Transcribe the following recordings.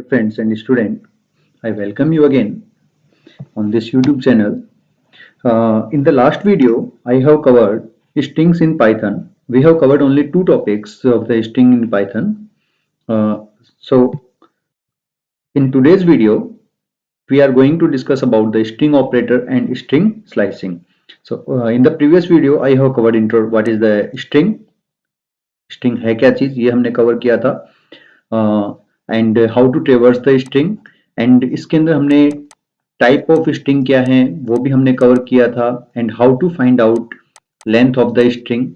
friends and student, I welcome you again on this YouTube channel. In the last video, I have covered strings in Python. We have covered only two topics of the string in Python. So in today's video, we are going to discuss about the string operator and string slicing. So in the previous video, I have covered intro. What is the string? String है क्या चीज? ये हमने cover किया था. And how to traverse the string, and इसके अंदर हमने टाइप ऑफ स्ट्रिंग क्या है वो भी हमने कवर किया था. And how to find out length of the string,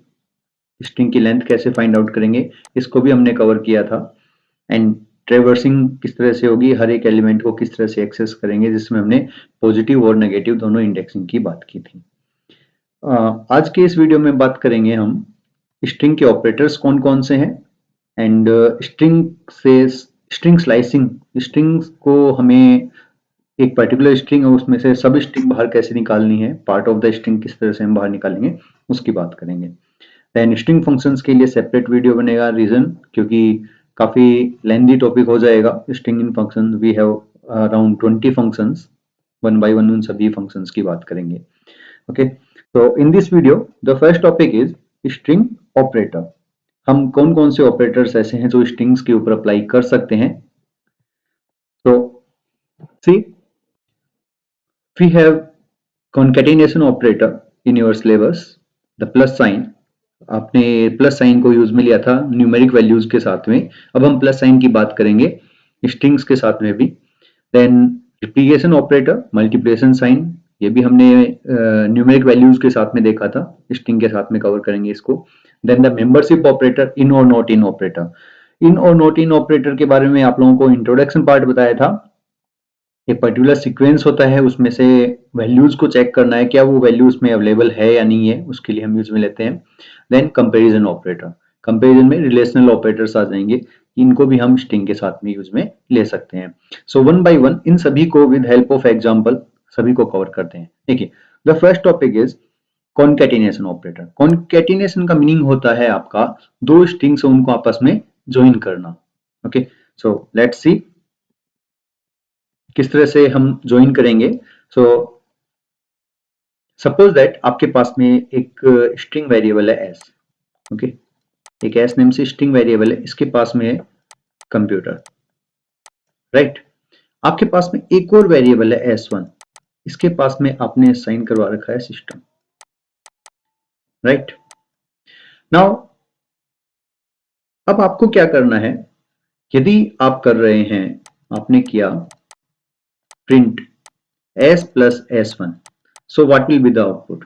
string की लेंथ कैसे फाइंड आउट करेंगे इसको भी हमने कवर किया था. एंड ट्रेवर्सिंग किस तरह से होगी, हर एक एलिमेंट को किस तरह से एक्सेस करेंगे, जिसमें हमने पॉजिटिव और नेगेटिव दोनों इंडेक्सिंग की बात की थी. आज के इस वीडियो में बात करेंगे हम स्ट्रिंग के ऑपरेटर्स कौन कौन से हैं, एंड स्ट्रिंग स्लाइसिंग, स्ट्रिंग्स को हमें एक पर्टिकुलर स्ट्रिंग है उसमें से सब स्ट्रिंग बाहर कैसे निकालनी है, पार्ट ऑफ द स्ट्रिंग किस तरह से हम बाहर निकालेंगे उसकी बात करेंगे. देन स्ट्रिंग फंक्शंस के लिए सेपरेट वीडियो बनेगा, रीजन क्योंकि काफी लेंथी टॉपिक हो जाएगा. String in function we have around 20 functions, one by one उन सभी फंक्शंस की बात करेंगे. Okay, so in this video the first topic is string operator. हम कौन कौन से ऑपरेटर्स ऐसे हैं जो स्ट्रिंग्स के ऊपर अप्लाई कर सकते हैं. तो see, we have concatenation operator in your syllabus, the plus sign. आपने प्लस साइन को यूज में लिया था न्यूमेरिक वैल्यूज के साथ में. अब हम प्लस साइन की बात करेंगे स्ट्रिंग्स के साथ में भी. Then multiplication operator, multiplication sign, ये भी हमने न्यूमेरिक वैल्यूज के साथ में देखा था, स्ट्रिंग के साथ में कवर करेंगे इसको. Then the membership operator, in और नॉट इन ऑपरेटर. इन और नॉट इन ऑपरेटर के बारे में आप लोगों को इंट्रोडक्शन पार्ट बताया था. एक पर्टिकुलर सीक्वेंस होता है, उसमें से वैल्यूज को चेक करना है क्या वो वैल्यू उसमें अवेलेबल है या नहीं है, उसके लिए हम यूज में लेते हैं. देन कंपैरिजन ऑपरेटर, कंपैरिजन में रिलेशनल ऑपरेटर्स आ जाएंगे, इनको भी हम स्ट्रिंग के साथ में यूज में ले सकते हैं. So one by one in सभी को विद हेल्प ऑफ एग्जांपल सभी को कवर करते हैं. देखिए, the first topic is concatenation operator. Concatenation का मीनिंग होता है आपका दो स्ट्रिंग्स उनको आपस में ज्वाइन करना. ओके, सो लेट्स सी किस तरह से हम ज्वाइन करेंगे. सो सपोज दैट आपके पास में एक स्ट्रिंग वेरिएबल है s. ओके, एक s नेम से स्ट्रिंग वेरिएबल है, इसके पास में है कंप्यूटर, राइट. आपके पास में एक और वेरिएबल है s1, इसके पास में आपने असाइन करवा रखा है सिस्टम, राइट. नाउ अब आपको क्या करना है, यदि आप कर रहे हैं, आपने किया print s plus s1, so what will be the output.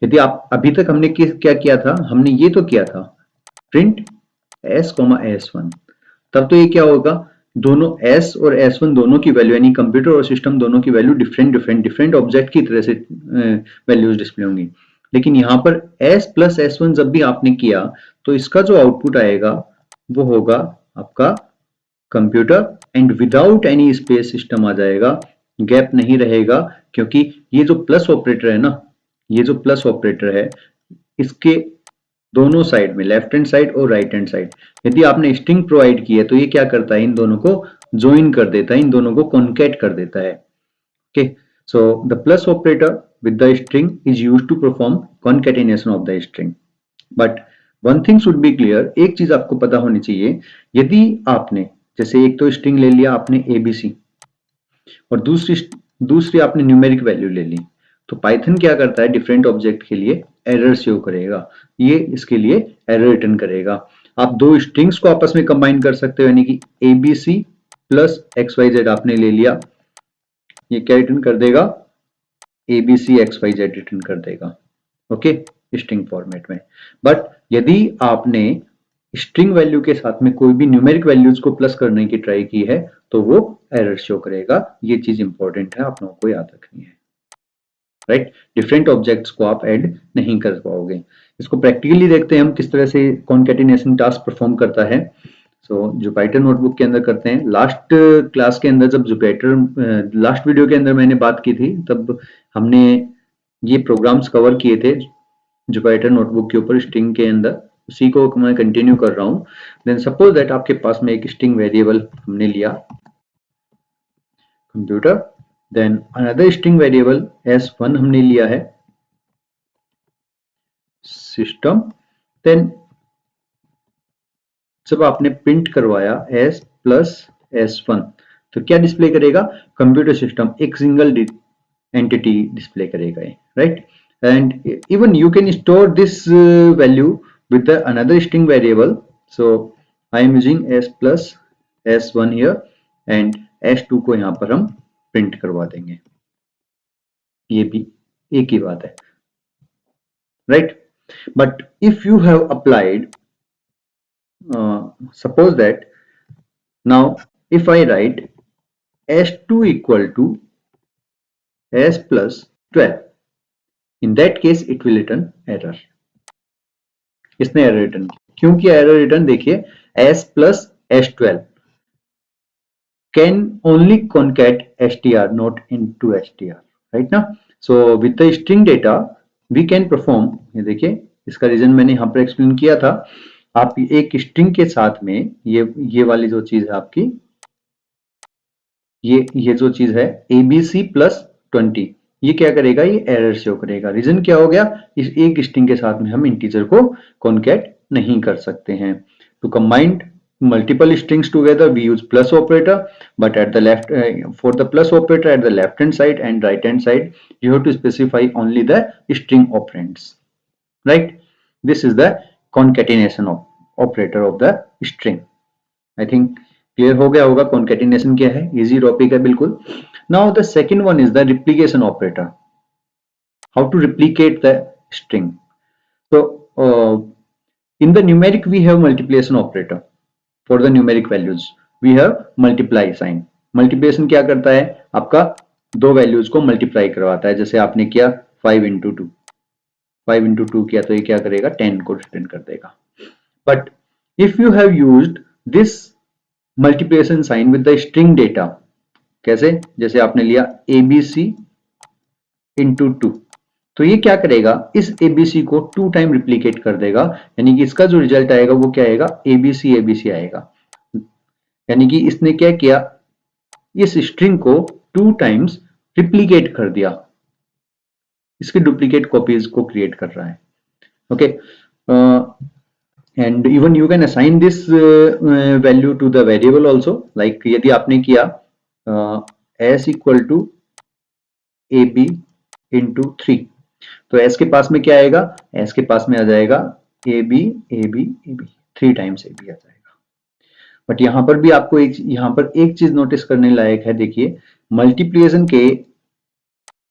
यदि आप अभी तक हमने क्या किया था, हमने ये तो किया था प्रिंट s, s1, तब तो ये क्या होगा, दोनों s और s1 दोनों की वैल्यू यानी कंप्यूटर और सिस्टम दोनों की वैल्यू डिफरेंट ऑब्जेक्ट की तरह से वैल्यूज डिस्प्ले होंगी. लेकिन यहाँ पर s प्लस s1 जब भी आपने किया तो इसका जो आउटपुट आएगा वो होगा आपका computer and without any space system आ जाएगा, गैप नहीं रहेगा. क्योंकि ये जो प्लस ऑपरेटर है ना, ये जो प्लस ऑपरेटर है इसके दोनों साइड में, लेफ्ट हैंड साइड और राइट हैंड साइड, यदि आपने स्ट्रिंग प्रोवाइड की है तो ये क्या करता है, इन दोनों को ज्वाइन कर देता है, इन दोनों को कॉन्कैट कर देता है. Okay, so the plus operator with the string is used to perform concatenation of the string. But one thing should be clear, एक चीज आपको पता होनी चाहिए, यदि आपने जैसे एक तो स्ट्रिंग ले लिया आपने एबीसी और दूसरी आपने न्यूमेरिक वैल्यू ले ली, तो पाइथन क्या करता है, डिफरेंट ऑब्जेक्ट के लिए एरर शो करेगा, ये इसके लिए एरर रिटर्न करेगा. आप दो स्ट्रिंग्स को आपस में कंबाइन कर सकते हो, यानी कि एबीसी प्लस XYZ आपने ले लिया, ये क्या रिटर्न कर देगा, एबीसी XYZ रिटर्न कर देगा. ओके, स्ट्रिंग फॉर्मेट में. बट यदि आपने स्ट्रिंग वैल्यू के साथ में कोई भी न्यूमेरिक वैल्यूज को प्लस करने की ट्राई की है तो वो एरर शो करेगा. ये चीज इंपॉर्टेंट है, आप लोगों को याद रखनी है, राइट. डिफरेंट ऑब्जेक्ट्स को आप ऐड नहीं कर पाओगे. इसको प्रैक्टिकली देखते हैं हम किस तरह से कॉन्कैटिनेशन टास्क परफॉर्म करता है. सो जुपिटर नोटबुक के अंदर करते हैं. लास्ट क्लास के अंदर जब जुपिटर लास्ट वीडियो के अंदर मैंने बात की थी तब हमने ये प्रोग्राम्स कवर किए थे जुपिटर नोटबुक के ऊपर स्ट्रिंग के अंदर. उसी को मैं कंटिन्यू कर रहा हूं। देन सपोज दैट आपके पास में एक स्ट्रिंग वेरिएबल हमने लिया computer, then another string variable s1 हमने लिया है सिस्टम। देन जब आपने प्रिंट करवाया s प्लस s1 तो क्या डिस्प्ले करेगा, कंप्यूटर सिस्टम एक सिंगल एंटिटी डिस्प्ले करेगा, right. And even you can store this value with another string variable. So I am using s plus s1 here and s2 को यहां पर हम print करवा देंगे, ये भी एक ही बात है, right. But if you have applied suppose that now if I write s2 equal to s plus 12, in that case it will return error। इसने एरर रिटर्न क्यों किया, एरर रिटर्न देखिए s plus s12 can only concat str not into str, right ना। so with the string data we can perform, ये देखिए इसका reason मैंने यहां पर एक्सप्लेन किया था। आप एक स्ट्रिंग के साथ में ये वाली जो चीज है आपकी, ये जो चीज है abc प्लस 20, ये क्या करेगा, ये एरर शो करेगा। रीजन क्या हो गया, इस एक स्ट्रिंग के साथ में हम इंटीजर को कॉन्कैट नहीं कर सकते हैं। To combine multiple strings together we use plus operator, but at the left for the plus operator at the left hand side and right hand side you have to specify only the string operands, right। this is the concatenation of operator of the string। I think clear हो गया होगा concatenation क्या है, easy topic है बिल्कुल। Now the second one is the replication operator, how to replicate the string. so in the numeric we have multiplication operator, for the numeric values we have multiply sign। Multiplication क्या करता है, आपका दो values को multiply करवाता है। जैसे आपने किया 5 इंटू 2, 5 इंटू 2 किया तो ये क्या करेगा, 10 को रिटर्न कर देगा। But if you have used this multiplication sign with the string data, कैसे, जैसे आपने लिया abc इंटू 2, तो ये क्या करेगा, इस abc को 2 टाइम रिप्लीकेट कर देगा, यानी कि इसका जो रिजल्ट आएगा वो क्या आएगा, abc abc आएगा। यानी कि इसने क्या किया, इस स्ट्रिंग को 2 टाइम्स रिप्लीकेट कर दिया, इसकी डुप्लीकेट कॉपीज को क्रिएट कर रहा है, okay. and even you can assign this value to the variable also, like यदि आपने किया s equal to ab into 3, तो s के पास में क्या आएगा, s के पास में आ जाएगा ab ab ab, 3 times ab आ जाएगा। बट यहां पर भी आपको यहां पर एक चीज नोटिस करने लायक है, देखिए मल्टीप्लिकेशन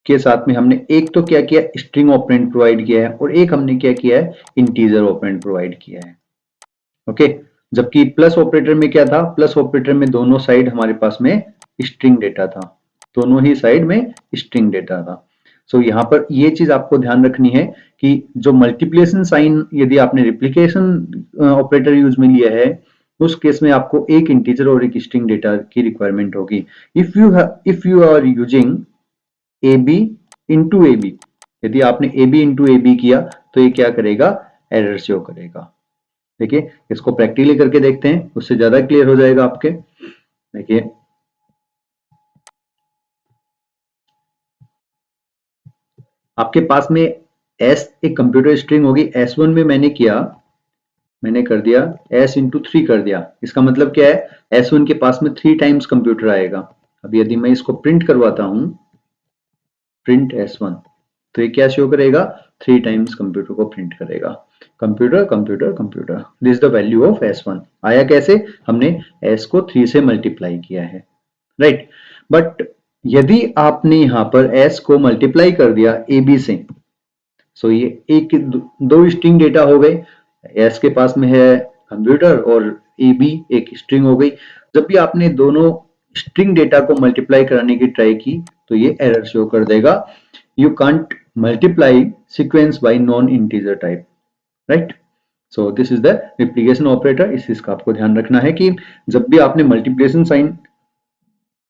के साथ में हमने एक तो क्या किया, स्ट्रिंग ऑपरेंड प्रोवाइड किया है, और एक हमने क्या किया है, इंटीजर ऑपरेंड प्रोवाइड किया है, ओके। जबकि प्लस ऑपरेटर में क्या था, प्लस ऑपरेटर में दोनों साइड हमारे पास में स्ट्रिंग डेटा था, दोनों ही साइड में स्ट्रिंग डेटा था। सो यहाँ पर ये चीज आपको ध्यान रखनी है कि जो मल्टीप्लिकेशन साइन यदि आपने रिप्लिकेशन ऑपरेटर यूज में लिया है, उस केस में आपको एक इंटीजर और एक स्ट्रिंग डेटा की रिक्वायरमेंट होगी। If you are using ab into ab, यदि आपने ab इंटू ab किया तो ये क्या करेगा, एरर शो करेगा। देखिए इसको प्रैक्टिकली करके देखते हैं, उससे ज्यादा क्लियर हो जाएगा आपके। देखिए आपके पास में s एक कंप्यूटर स्ट्रिंग होगी, s1 में मैंने कर दिया s इंटू 3 कर दिया। इसका मतलब क्या है, s1 के पास में 3 टाइम्स कंप्यूटर आएगा। अब यदि मैं इसको प्रिंट करवाता हूं, प्रिंट s1, तो ये क्या शो करेगा, 3 टाइम्स कंप्यूटर को प्रिंट करेगा। Computer computer computer, this is the value of s1। आया कैसे, हमने s को 3 से मल्टीप्लाई किया है, राइट। बट यदि आपने यहां पर s को मल्टीप्लाई कर दिया ab से, सो ये एक दो स्ट्रिंग डेटा हो गए, s के पास में है कंप्यूटर और ab एक स्ट्रिंग हो गई। जब भी आपने दोनों स्ट्रिंग डेटा को मल्टीप्लाई कराने की ट्राई की तो ये एरर शो कर देगा, you can't multiply sequence bye non integer type, right. So this is the replication operator. इस चीज का आपको ध्यान रखना है कि जब भी आपने मल्टीप्लिकेशन साइन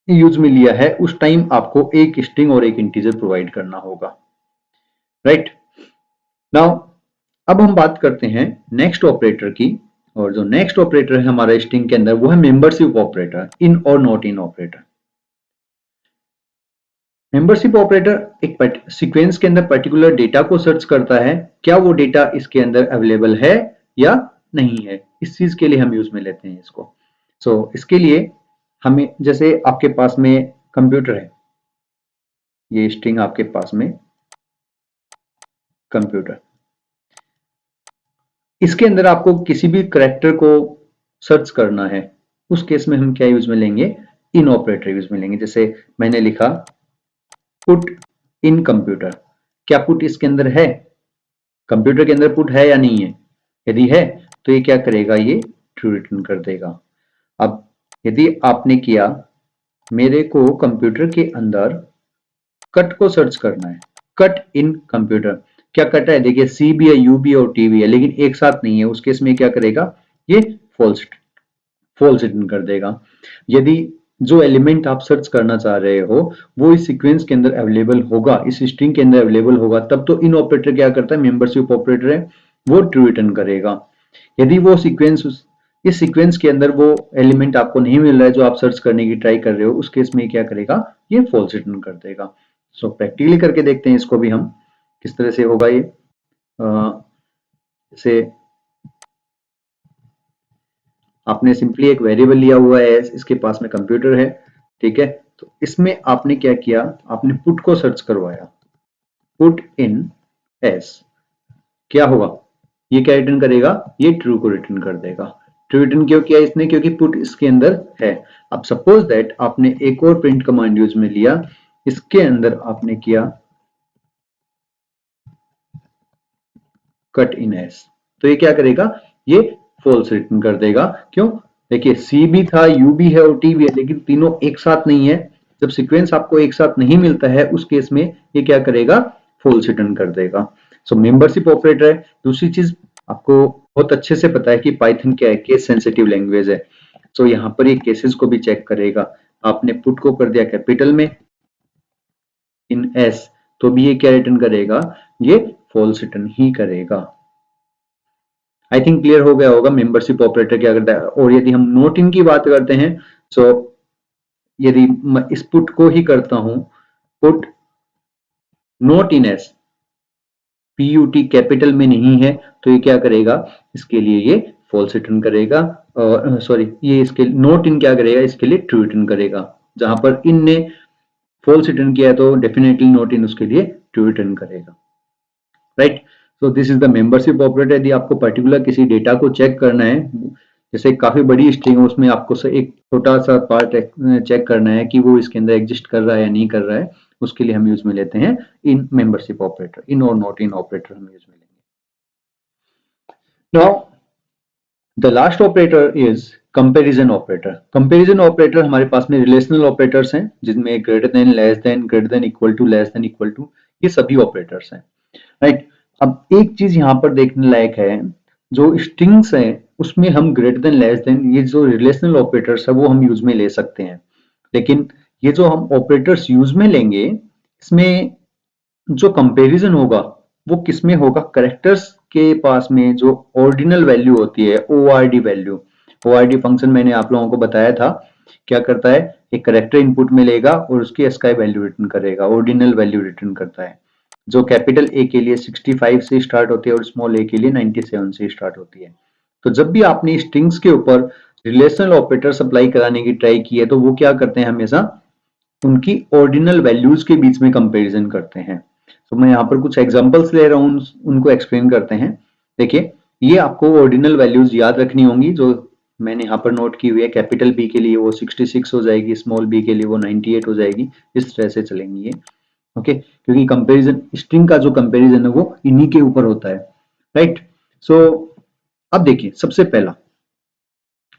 यूज में लिया है उस टाइम आपको एक स्ट्रिंग और एक इंटीजर प्रोवाइड करना होगा, राइट। नाउ अब हम बात करते हैं नेक्स्ट ऑपरेटर की, और जो नेक्स्ट ऑपरेटर है हमारा स्ट्रिंग के अंदर वो है मेंबरशिप ऑपरेटर, इन और not in operator. Membership operator एक सीक्वेंस के अंदर पर्टिकुलर डेटा को सर्च करता है, क्या वो डेटा इसके अंदर अवेलेबल है या नहीं है, इस चीज के लिए हम यूज में लेते हैं इसको। इसके लिए हमें, जैसे आपके पास में कंप्यूटर है, ये स्ट्रिंग आपके पास में कंप्यूटर, इसके अंदर आपको किसी भी करैक्टर को सर्च करना है, उस केस में हम क्या यूज में लेंगे, इन ऑपरेटर यूज में लेंगे। जैसे मैंने लिखा पुट इन कंप्यूटर, क्या पुट इसके अंदर है, कंप्यूटर के अंदर पुट है या नहीं है, यदि है तो ये क्या करेगा, ये ट्रू रिटर्न कर देगा। अब यदि आपने किया, मेरे को कंप्यूटर के अंदर कट को सर्च करना है, कट इन कंप्यूटर, क्या कट है, देखिए सी भी है, यू भी है और टी भी है, लेकिन एक साथ नहीं है, उस केस में क्या करेगा, ये फॉल्स फॉल्स रिटर्न कर देगा। यदि जो एलिमेंट आप सर्च करना चाह रहे हो वो इस सीक्वेंस के अंदर अवेलेबल होगा, इस स्ट्रिंग के अंदर अवेलेबल होगा, तब तो इन ऑपरेटर क्या करता है, मेंबरशिप ऑपरेटर है, वो ट्रू रिटर्न करेगा। यदि वो सीक्वेंस, इस सीक्वेंस के अंदर वो एलिमेंट आपको नहीं मिल रहा है जो आप सर्च करने की ट्राई कर रहे हो, उस केस में क्या करेगा, ये फॉल्स रिटर्न कर देगा। प्रैक्टिकली करके देखते हैं इसको भी हम, किस तरह से होगा ये। जैसे आपने सिंपली एक वेरिएबल लिया हुआ है, इसके पास में कंप्यूटर है, ठीक है, तो इसमें आपने क्या किया, आपने पुट को सर्च करवाया, पुट इन एस, क्या होगा, ये क्या रिटर्न करेगा, ये ट्रू को रिटर्न कर देगा। ट्रू रिटर्न क्यों किया इसने, क्योंकि पुट इसके अंदर है। अब सपोज दैट आपने एक और प्रिंट कमांड यूज में लिया, इसके अंदर आपने किया कट इन एस, तो ये क्या करेगा, ये फॉल्स रिटर्न कर देगा। क्यों, देखिए सी भी था, यू भी है और टी भी है, लेकिन तीनों एक साथ नहीं है। जब सीक्वेंस आपको एक साथ नहीं मिलता है उस केस में ये क्या करेगा, फॉल्स रिटर्न कर देगा। मेंबरशिप ऑपरेटर है। दूसरी चीज आपको बहुत अच्छे से पता है कि पाइथन क्या है, केस सेंसिटिव लैंग्वेज है। यहाँ पर ये केसेस को भी चेक करेगा। आपने पुट को कर दिया कैपिटल में इन एस, तो भी ये क्या रिटर्न करेगा, ये फॉल्स रिटर्न ही करेगा। आई थिंक क्लियर हो गया होगा मेंबरशिप ऑपरेटर क्या करता है। और यदि हम नोट इन की बात करते हैं, सो यदि मैं इस पुट को ही करता हूं, पुट नोट इन एस, पीयूटी कैपिटल में नहीं है, तो ये क्या करेगा, इसके लिए ये फॉल्स रिटर्न करेगा। सॉरी, ये इसके नोट इन क्या करेगा, इसके लिए ट्रू रिटर्न करेगा। जहां पर इन ने फॉल्स रिटर्न किया तो डेफिनेटली नोट इन उसके लिए ट्रू रिटर्न करेगा, right. This is the membership operator. यदि आपको पर्टिकुलर किसी डेटा को चेक करना है, जैसे काफी बड़ी स्ट्रिंग है, उसमें आपको एक छोटा सा पार्ट चेक करना है कि वो इसके अंदर एग्जिस्ट कर रहा है या नहीं कर रहा है, उसके लिए हम यूज में लेते हैं इन मेंबरशिप ऑपरेटर, इन और नॉट इन ऑपरेटर हम यूज में लेंगे। Now the last operator is comparison operator. Comparison operator हमारे पास में रिलेशनल ऑपरेटर्स हैं, जिनमें greater than, less than, greater than, equal to, less than, equal to, ये सभी ऑपरेटर्स हैं, राइट। अब एक चीज यहां पर देखने लायक है, जो स्ट्रिंग्स है उसमें हम ग्रेटर देन, लेस देन, ये जो रिलेशनल ऑपरेटर्स है वो हम यूज में ले सकते हैं, लेकिन ये जो हम ऑपरेटर्स यूज में लेंगे, इसमें जो कंपैरिजन होगा वो किसमें होगा, करेक्टर्स के पास में जो ऑर्डिनल वैल्यू होती है, ओआरडी वैल्यू। ओआरडी फंक्शन मैंने आप लोगों को बताया था, क्या करता है, एक करेक्टर इनपुट में लेगा और उसकी एस्काई वैल्यू रिटर्न करेगा, ऑर्डिनल वैल्यू रिटर्न करता है, जो कैपिटल ए के लिए 65 से स्टार्ट होती है और स्मॉल ए के लिए 97 से स्टार्ट होती है। तो जब भी आपने स्ट्रिंग्स के ऊपर रिलेशनल ऑपरेटर सप्लाई कराने की ट्राई की है, तो वो क्या करते हैं, हमेशा उनकी ऑर्डिनल वैल्यूज के बीच में कंपैरिजन करते हैं। तो मैं यहाँ पर कुछ एग्जांपल्स ले रहा हूँ, उनको एक्सप्लेन करते हैं। देखिए, ये आपको ऑर्डिनल वैल्यूज याद रखनी होंगी, जो मैंने यहाँ पर नोट की हुई है। कैपिटल बी के लिए वो 66 हो जाएगी, स्मॉल बी के लिए वो 98 हो जाएगी, इस तरह से चलेंगी ये, ओके। क्योंकि कंपैरिजन, स्ट्रिंग का जो कंपैरिजन है वो इन्हीं के ऊपर होता है, राइट। अब देखिए, सबसे पहला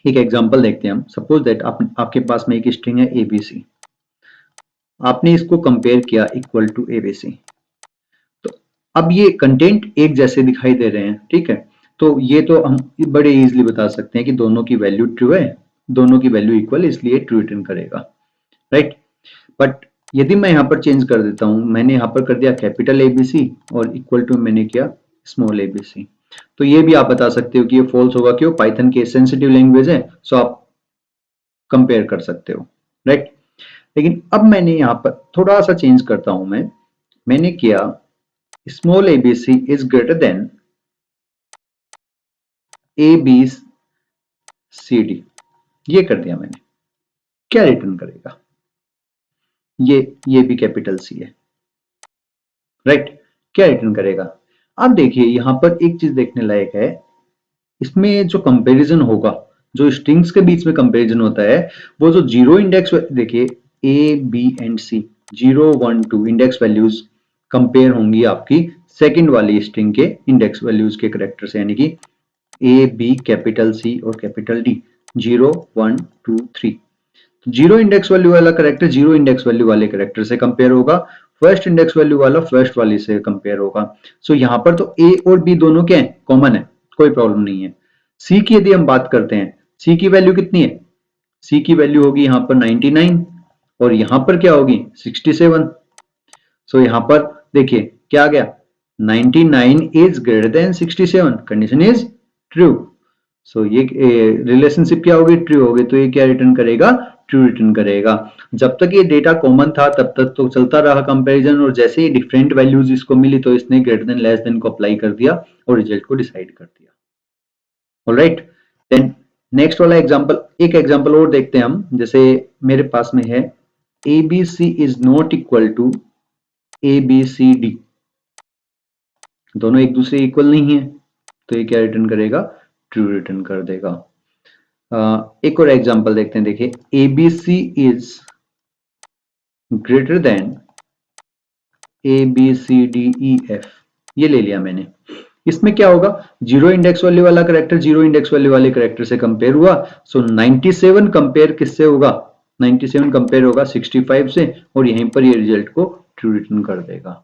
एक एग्जांपल देखते हैं हम। सपोज दैट आपके पास में एक स्ट्रिंग है एबीसी, आपने इसको कंपेयर किया इक्वल टू एबीसी, तो अब ये कंटेंट एक जैसे दिखाई दे रहे हैं, ठीक है। तो ये तो हम बड़े इजीली बता सकते हैं कि दोनों की वैल्यू ट्रू है, दोनों की वैल्यू इक्वल, इसलिए ट्रू रिटर्न करेगा, राइट। बट यदि मैं यहाँ पर चेंज कर देता हूं, मैंने यहाँ पर कर दिया कैपिटल एबीसी और इक्वल टू मैंने किया स्मॉल एबीसी, तो ये भी आप बता सकते हो कि ये फॉल्स होगा, क्यों? पाइथन की सेंसिटिव लैंग्वेज है, सो आप कंपेयर कर सकते हो, राइट। लेकिन अब मैंने यहां पर थोड़ा सा चेंज करता हूं मैंने किया small ABC is greater than A B C D, ये कर दिया मैंने। क्या रिटर्न करेगा? ये भी कैपिटल सी है, राइट। क्या रिटर्न करेगा? अब देखिए यहां पर एक चीज देखने लायक है, इसमें जो कंपैरिजन होगा, जो स्ट्रिंग्स के बीच में कंपैरिजन होता है, वो जो जीरो इंडेक्स, देखिए A B and C 0 1 2 index values compare होंगी आपकी सेकंड वाली स्ट्रिंग के इंडेक्स वैल्यूज के करेक्टर से, यानी कि ए बी कैपिटल सी और capital D 0 1 2 3। Zero index value वाला करेक्टर जीरो इंडेक्स वैल्यू वाले करेक्टर से कंपेयर होगा, फर्स्ट इंडेक्स वैल्यू वाला फर्स्ट वाले से कंपेयर होगा। सो यहां पर तो ए और बी दोनों क्या है? कॉमन है, कोई प्रॉब्लम नहीं है। सी की यदि हम बात करते हैं, सी की वैल्यू कितनी है? सी की वैल्यू होगी यहां पर 99 और यहां पर क्या होगी? 67। सो यहां पर देखिए क्या आ गया? 99 is greater than 67, condition is true. So ये रिलेशनशिप क्या होगी? ट्रू होगी। तो ये क्या रिटर्न करेगा? ट्रू रिटर्न करेगा। जब तक ये डेटा कॉमन था तब तक तो चलता रहा कंपैरिजन, और जैसे ही डिफरेंट वैल्यूज इसको मिली तो इसने ग्रेटर देन लेस देन को अप्लाई कर दिया और रिजल्ट को डिसाइड कर दिया। ऑलराइट, देन नेक्स्ट वाला एग्जांपल, एक एग्जांपल और देखते हैं हम। जैसे मेरे पास में है A B C is not equal to A B C D, दोनों एक दूसरे इक्वल नहीं है, तो ये क्या रिटर्न करेगा? ट्रू रिटर्न कर देगा। एक और एग्जांपल देखते हैं, देखिए A B C is greater than A B C D E F, ये ले लिया मैंने। इसमें क्या होगा? जीरो इंडेक्स वैल्यू वाला करेक्टर जीरो इंडेक्स वैल्यू वाले करेक्टर से कंपेयर हुआ, सो 97 कंपेयर किससे होगा? 97 कंपेयर होगा 65 से, और यहीं पर ये रिजल्ट को ट्रू रिटर्न कर देगा।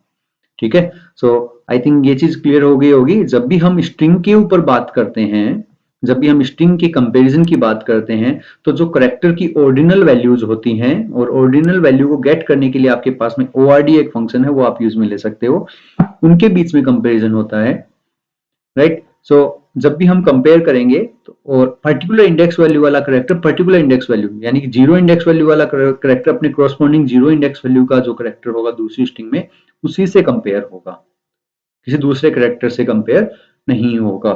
ठीक है, सो आई थिंक ये चीज क्लियर हो गई होगी। जब भी हम स्ट्रिंग के ऊपर बात करते हैं, जब भी हम स्ट्रिंग के कंपैरिजन की बात करते हैं, तो जो करेक्टर की ऑर्डिनल वैल्यूज होती हैं, और ऑर्डिनल वैल्यू को गेट करने के लिए आपके पास में ORD एक फंक्शन है, वो आप यूज में ले सकते हो, उनके बीच में कंपैरिजन होता है, राइट। सो जब भी हम कंपेयर करेंगे तो, और पर्टिकुलर इंडेक्स वैल्यू वाला करेक्टर पर्टिकुलर इंडेक्स वैल्यू, यानी कि जीरो इंडेक्स वैल्यू वाला करेक्टर अपने कॉरस्पॉन्डिंग जीरो इंडेक्स वैल्यू का जो करेक्टर होगा दूसरी स्ट्रिंग में, उसी से कंपेयर होगा, किसी दूसरे करेक्टर से कंपेयर नहीं होगा।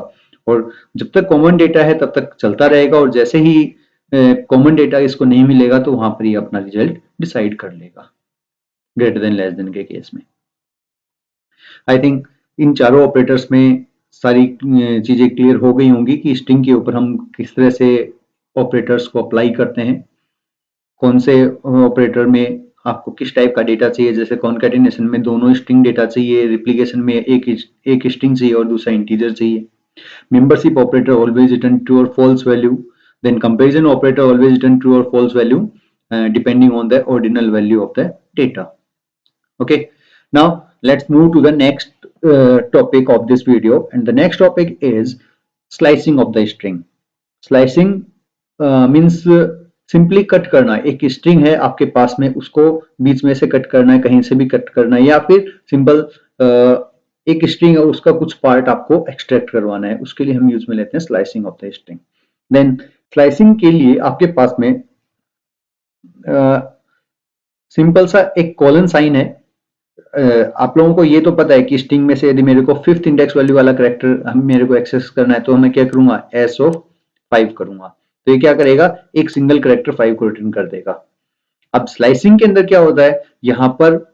और जब तक कॉमन डेटा है तब तक चलता रहेगा, और जैसे ही कॉमन डेटा इसको नहीं मिलेगा तो वहां पर ये अपना रिजल्ट डिसाइड कर लेगा, ग्रेटर देन लेस देन के केस में। आई थिंक इन चारों ऑपरेटर्स में सारी चीजें क्लियर हो गई होंगी कि स्ट्रिंग के ऊपर हम किस तरह से ऑपरेटर्स को अप्लाई करते हैं, कौन से ऑपरेटर में आपको किस टाइप का डेटा चाहिए। जैसे कॉन्कैटिनेशन में दोनों स्ट्रिंग डेटा चाहिए, रिप्लिकेशन में एक स्ट्रिंग चाहिए और दूसरा इंटीजर चाहिए। Membership operator always return true और false value, then comparison operator always return true और false value depending on the ordinal value of the data. Okay, now let's move to the next topic of this video, and the next topic is slicing of the string. Slicing means simply cut करना। एक string है आपके पास में, उसको बीच में से cut करना है, कहीं से भी कट करना है, या फिर सिंपल एक स्ट्रिंग है उसका कुछ पार्ट आपको एक्सट्रैक्ट करवाना है, उसके लिए हम यूज में लेते हैं slicing of the string. Then slicing के लिए आपके पास में सिंपल सा एक कॉलन साइन है। आप लोगों को ये तो पता है कि स्ट्रिंग में से यदि मेरे को फिफ्थ इंडेक्स वैल्यू वाला करेक्टर मेरे को एक्सेस करना है तो मैं क्या करूंगा? एस ऑफ 5 करूंगा, तो ये क्या करेगा? एक सिंगल करेक्टर 5 को रिटर्न कर देगा। अब स्लाइसिंग के अंदर क्या होता है, यहां पर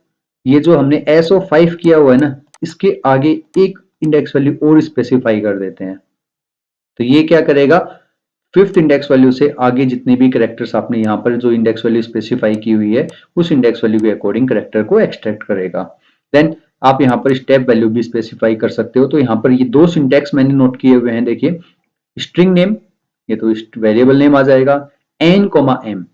ये जो हमने एस ऑफ 5 किया हुआ है ना, इसके आगे एक इंडेक्स वैल्यू और स्पेसिफाई कर देते हैं, तो ये क्या करेगा? फिफ्थ इंडेक्स वैल्यू से आगे जितने भी करेक्टर्स आपने यहाँ पर जो इंडेक्स वैल्यू स्पेसिफाई की हुई है, उस इंडेक्स वैल्यू के अकॉर्डिंग करेक्टर को एक्सट्रैक्ट करेगा। देन आप यहाँ पर स्टेप वैल्यू भी स्पेसिफाई कर सकते हो। तो यहाँ पर ये दो सिंटेक्स मैंने नोट किए हुए हैं, देखिए स्ट्रिंग नेम, ये तो वेरिएबल नेम आ जाएगा, एन कोमा एम।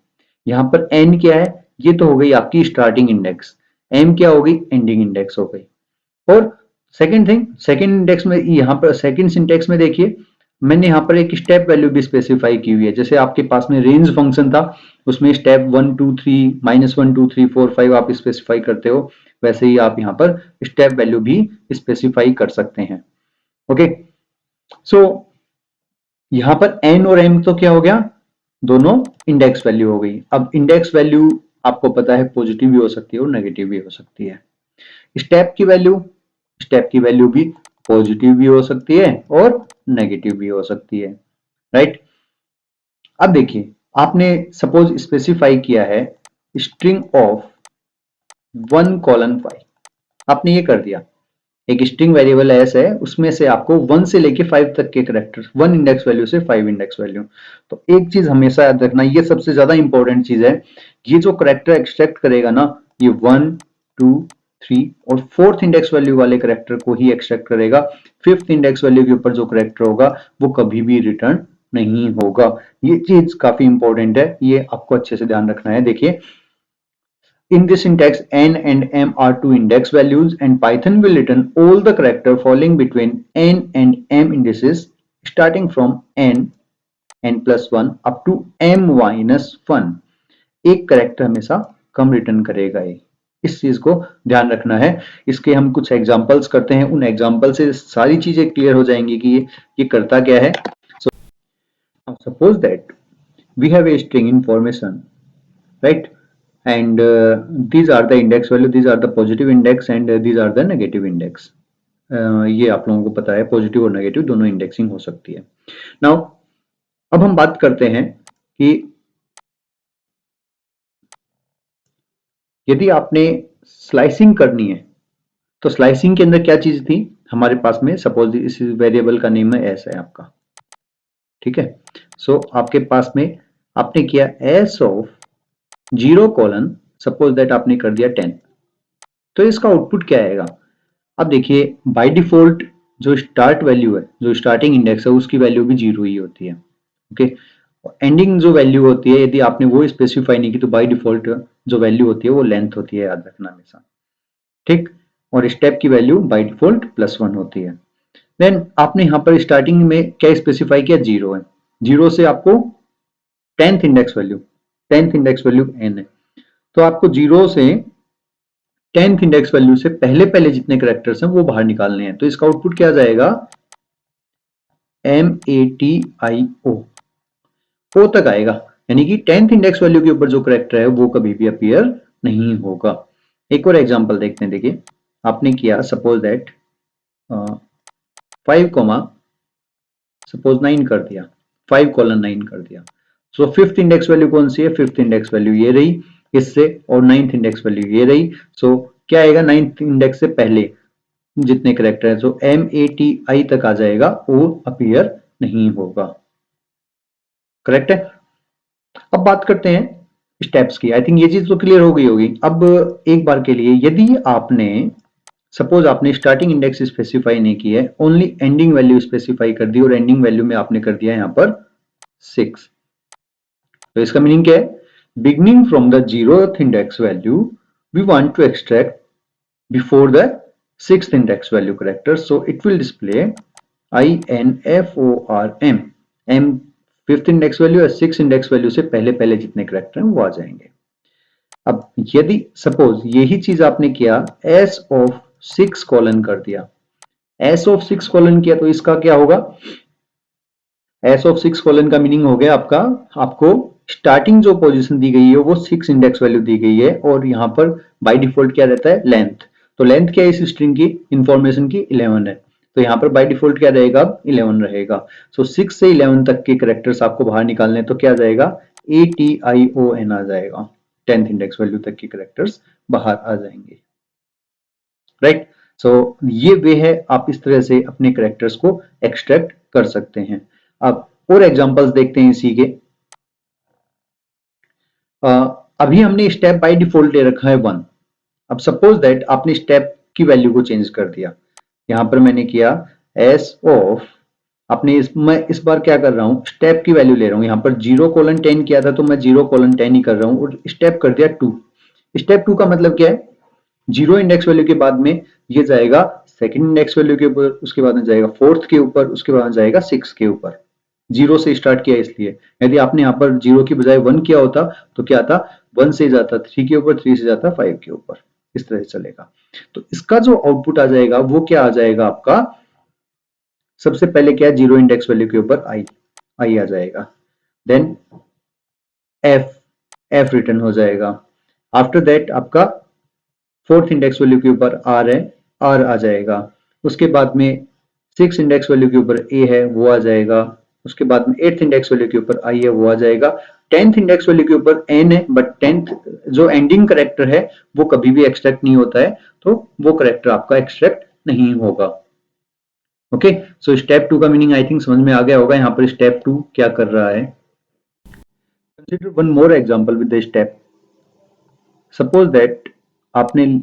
यहाँ पर एन क्या है? ये तो हो गई आपकी स्टार्टिंग इंडेक्स, एम क्या होगी? एंडिंग इंडेक्स हो गई। और सेकेंड थिंग, सेकेंड इंडेक्स में, यहाँ पर सेकेंड सिंटेक्स में देखिए मैंने यहाँ पर एक स्टेप वैल्यू भी स्पेसिफाई की हुई है। जैसे आपके पास में रेंज फंक्शन था, उसमें स्टेप 1 2 3 -1 2 3 4 5 आप स्पेसिफाई करते हो, वैसे ही आप यहाँ पर स्टेप वैल्यू भी स्पेसिफाई कर सकते हैं। ओके, सो यहां पर n और m तो क्या हो गया, दोनों इंडेक्स वैल्यू हो गई। अब इंडेक्स वैल्यू आपको पता है पॉजिटिव भी हो सकती है और नेगेटिव भी हो सकती है। स्टेप की वैल्यू भी पॉजिटिव भी हो सकती है और नेगेटिव भी हो सकती है, राइट। अब देखिए, आपने सपोज स्पेसिफाई किया है स्ट्रिंग ऑफ 1:5, आपने ये कर दिया, एक स्ट्रिंग वेरिएबल एस है, उसमें से आपको 1 से लेके 5 तक के कैरेक्टर्स, 1 इंडेक्स वैल्यू से 5 इंडेक्स वैल्यू। तो एक चीज हमेशा याद रखना, ये सबसे ज्यादा इंपॉर्टेंट चीज है, ये जो कैरेक्टर एक्सट्रैक्ट करेगा ना, ये 1, 2, 3 और 4th इंडेक्स वैल्यू वाले कैरेक्टर को ही एक्सट्रैक्ट करेगा। 5th इंडेक्स वैल्यू के ऊपर जो कैरेक्टर होगा वो कभी भी रिटर्न नहीं होगा। ये चीज काफी इंपॉर्टेंट है, ये आपको अच्छे से ध्यान रखना है। देखिए, in this syntax, n and m are two index values, and Python will return all the character falling between n and m indices, starting from n plus 1 up to m minus 1। एक character हमेशा कम return करेगा ये, इस चीज को ध्यान रखना है। इसके हम कुछ एग्जांपल्स करते हैं, उन एग्जांपल से सारी चीजें क्लियर हो जाएंगी कि ये करता क्या है। So suppose that we have a string information, right, and these are the index value, these are the positive index and these are the negative index। ये आप लोगों को पता है पॉजिटिव और नेगेटिव दोनों इंडेक्सिंग हो सकती है। नाउ अब हम बात करते हैं कि यदि आपने स्लाइसिंग करनी है तो स्लाइसिंग के अंदर क्या चीज थी हमारे पास में, सपोज इस वेरिएबल का नेम है एस है आपका, ठीक है। सो आपके पास में आपने किया एस ऑफ 0:, सपोज दैट आपने कर दिया 10, तो इसका आउटपुट क्या आएगा। अब देखिए, बाय डिफॉल्ट जो स्टार्ट वैल्यू है, जो स्टार्टिंग इंडेक्स है, उसकी वैल्यू भी 0 ही होती है, ओके। एंडिंग जो वैल्यू होती है, यदि आपने वो स्पेसिफाई नहीं की तो बाय डिफॉल्ट जो वैल्यू होती है वो लेंथ होती है, याद रखना हमेशा, ठीक। और स्टेप की वैल्यू बाय डिफॉल्ट +1 होती है। देन आपने यहाँ पर स्टार्टिंग में क्या स्पेसिफाई किया, 0 है, 0 से आपको 10th index value, 10th index value n है, तो आपको 0 से 10th इंडेक्स वैल्यू से पहले पहले जितने कैरेक्टर्स हैं वो बाहर निकालने हैं। तो इसका आउटपुट क्या जाएगा, MATIO, ओ तक आएगा, यानी कि 10th इंडेक्स वैल्यू के ऊपर जो कैरेक्टर है वो कभी भी अपीयर नहीं होगा। एक और एग्जांपल देखते हैं। देखिए, आपने किया सपोज दैट 5, सपोज 9 कर दिया, 5:9 कर दिया। सो 5th इंडेक्स वैल्यू कौन सी है, 5th इंडेक्स वैल्यू ये रही इससे, और 9th इंडेक्स वैल्यू ये रही। सो क्या आएगा, 9th इंडेक्स से पहले जितने कैरेक्टर है, सो MATI तक आ जाएगा, वो अपीयर नहीं होगा, करेक्ट है। अब बात करते हैं स्टेप्स की। आई थिंक ये चीज तो क्लियर हो गई होगी। अब एक बार के लिए, यदि आपने सपोज आपने स्टार्टिंग इंडेक्स स्पेसिफाई नहीं की है, ओनली एंडिंग वैल्यू स्पेसिफाई कर दी, और एंडिंग वैल्यू में आपने कर दिया यहां पर 6, तो इसका मीनिंग क्या है, beginning from the 0th index value we want to extract before the 6th index value character, so it will display INFORM, m 5th index value है, 6th इंडेक्स वैल्यू से पहले पहले जितने कैरेक्टर हैं वो आ जाएंगे। अब यदि सपोज यही चीज आपने किया s ऑफ 6 कॉलन कर दिया, s ऑफ 6 कॉलन किया, तो इसका क्या होगा, s ऑफ 6 कॉलन का मीनिंग हो गया आपका, आपको स्टार्टिंग जो पोजीशन दी गई है वो 6 इंडेक्स वैल्यू दी गई है, और यहां पर बाय डिफॉल्ट क्या रहता है, लेंथ। तो लेंथ क्या है इस स्ट्रिंग की, इंफॉर्मेशन की, 11 है, तो यहाँ पर बाय डिफॉल्ट क्या रहेगा, 11 रहेगा। सो 6 से 11 तक के कैरेक्टर्स आपको बाहर निकालने, तो क्या जाएगा, ATION आ जाएगा, 10th इंडेक्स वैल्यू तक के कैरेक्टर्स बाहर आ जाएंगे, राइट। सो ये वे है, आप इस तरह से अपने कैरेक्टर्स को एक्सट्रैक्ट कर सकते हैं। अब और एग्जांपल्स देखते हैं इसी के। अभी हमने स्टेप बाय डिफॉल्ट ले रखा है 1। अब सपोज दैट आपने स्टेप की वैल्यू को चेंज कर दिया, यहां पर मैंने किया एस ऑफ, आपने मैं इस बार क्या कर रहा हूं, स्टेप की वैल्यू ले रहा हूं, यहां पर 0:10 किया था तो मैं 0:10 ही कर रहा हूं, और स्टेप कर दिया 2। स्टेप 2 का मतलब क्या है, 0 इंडेक्स वैल्यू के बाद में ये जाएगा सेकंड इंडेक्स वैल्यू के ऊपर, उसके बाद में जाएगा 4th के ऊपर, उसके बाद में जाएगा 6 के ऊपर। 0 से स्टार्ट किया इसलिए, यदि आपने यहाँ पर 0 की बजाय 1 किया होता तो क्या था, 1 से जाता 3 के ऊपर, 3 से जाता 5 के ऊपर, इस तरह से चलेगा। तो इसका जो आउटपुट आ जाएगा वो क्या आ जाएगा आपका, सबसे पहले क्या है, जीरो इंडेक्स वैल्यू के ऊपर आई आ जाएगा, देन एफ रिटर्न हो जाएगा। आफ्टर दैट आपका फोर्थ इंडेक्स वैल्यू के ऊपर आर है, आर आ जाएगा। उसके बाद में सिक्स इंडेक्स वैल्यू के ऊपर ए है, वो आ जाएगा। उसके बाद में एट्थ इंडेक्स वैल्यू के ऊपर आई है, वो आ जाएगा। टेंथ इंडेक्स वैल्यू के ऊपर एन है, बट टेंथ जो एंडिंग करेक्टर है वो कभी भी एक्सट्रैक्ट नहीं होता है, तो वो करेक्टर आपका एक्सट्रैक्ट नहीं होगा। ओके, सो स्टेप 2 का मीनिंग आई थिंक समझ में आ गया होगा। यहाँ पर स्टेप 2 क्या कर रहा है, consider one more example with the step. Suppose that आपने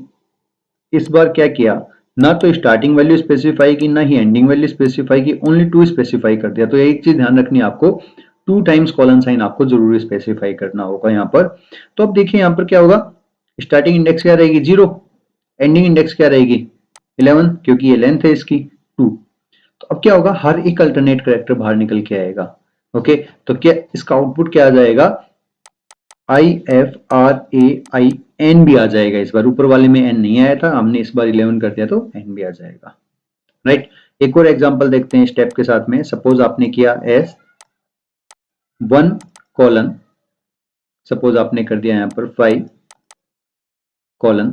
इस बार क्या किया, ना तो स्टार्टिंग वैल्यू स्पेसिफाई की, ना ही एंडिंग वैल्यू स्पेसिफाई की, ओनली टू स्पेसिफाई कर दिया। तो एक चीज ध्यान रखनी है आपको, टू टाइम्स कॉलन साइन आपको जरूरी स्पेसिफाई करना होगा यहाँ पर। तो अब देखिए यहाँ पर क्या होगा, स्टार्टिंग इंडेक्स क्या रहेगी, 0, एंडिंग इंडेक्स क्या रहेगी, 11, क्योंकि ये लेंथ है इसकी 2। तो अब क्या होगा, हर एक अल्टरनेट करेक्टर बाहर निकल के आएगा। ओके, तो क्या इसका आउटपुट क्या आ जाएगा, IFRAIN भी आ जाएगा। इस बार ऊपर वाले में एन नहीं आया था, हमने इस बार 11 कर दिया तो एन भी आ जाएगा। राइट, एक और एग्जांपल देखते हैं स्टेप के साथ में। सपोज आपने किया S1 कॉलन, सपोज आपने कर दिया यहाँ पर 5 कॉलन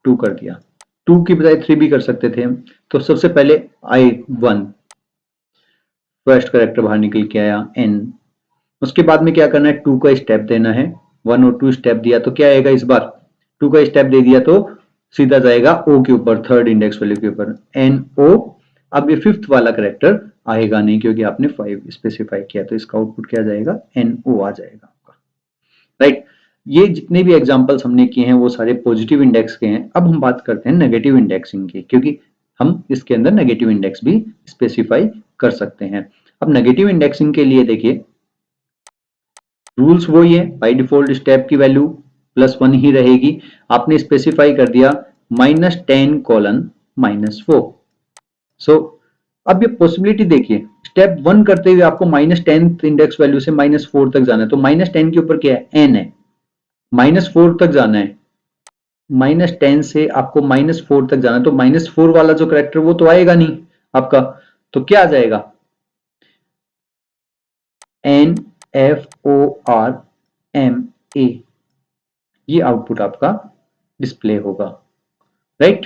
2 कर दिया, 2 की बजाय 3 भी कर सकते थे हम। तो सबसे पहले I1 फर्स्ट करेक्टर बाहर निकल के आया N। उसके बाद में क्या करना है, 2 का स्टेप देना है। 1 और 2 स्टेप दिया तो क्या आएगा, इस बार 2 का स्टेप दे दिया तो सीधा जाएगा O के ऊपर, थर्ड इंडेक्स वैल्यू के ऊपर NO। अब ये फिफ्थ वाला करेक्टर आएगा नहीं, क्योंकि आपने 5 स्पेसिफाई किया, तो इसका आउटपुट क्या जाएगा, NO आ जाएगा आपका। राइट, ये जितने भी एग्जांपल्स हमने किए हैं वो सारे पॉजिटिव इंडेक्स के हैं। अब हम बात करते हैं नेगेटिव इंडेक्सिंग की, क्योंकि हम इसके अंदर नेगेटिव इंडेक्स भी स्पेसिफाई कर सकते हैं। अब नेगेटिव इंडेक्सिंग के लिए देखिए, रूल्स वही है, बाय डिफॉल्ट स्टेप की वैल्यू +1 ही रहेगी। आपने स्पेसिफाई कर दिया -10 कॉलन -4। सो अब ये पॉसिबिलिटी देखिए, स्टेप 1 करते हुए आपको -10 इंडेक्स वैल्यू से -4 तक जाना है, तो -10 के ऊपर क्या है, n है, -4 तक जाना है। -10 से आपको -4 तक जाना है, तो -4 वाला जो करेक्टर वो तो आएगा नहीं आपका, तो क्या आ जाएगा, NFORMA, ये आउटपुट आपका डिस्प्ले होगा। राइट,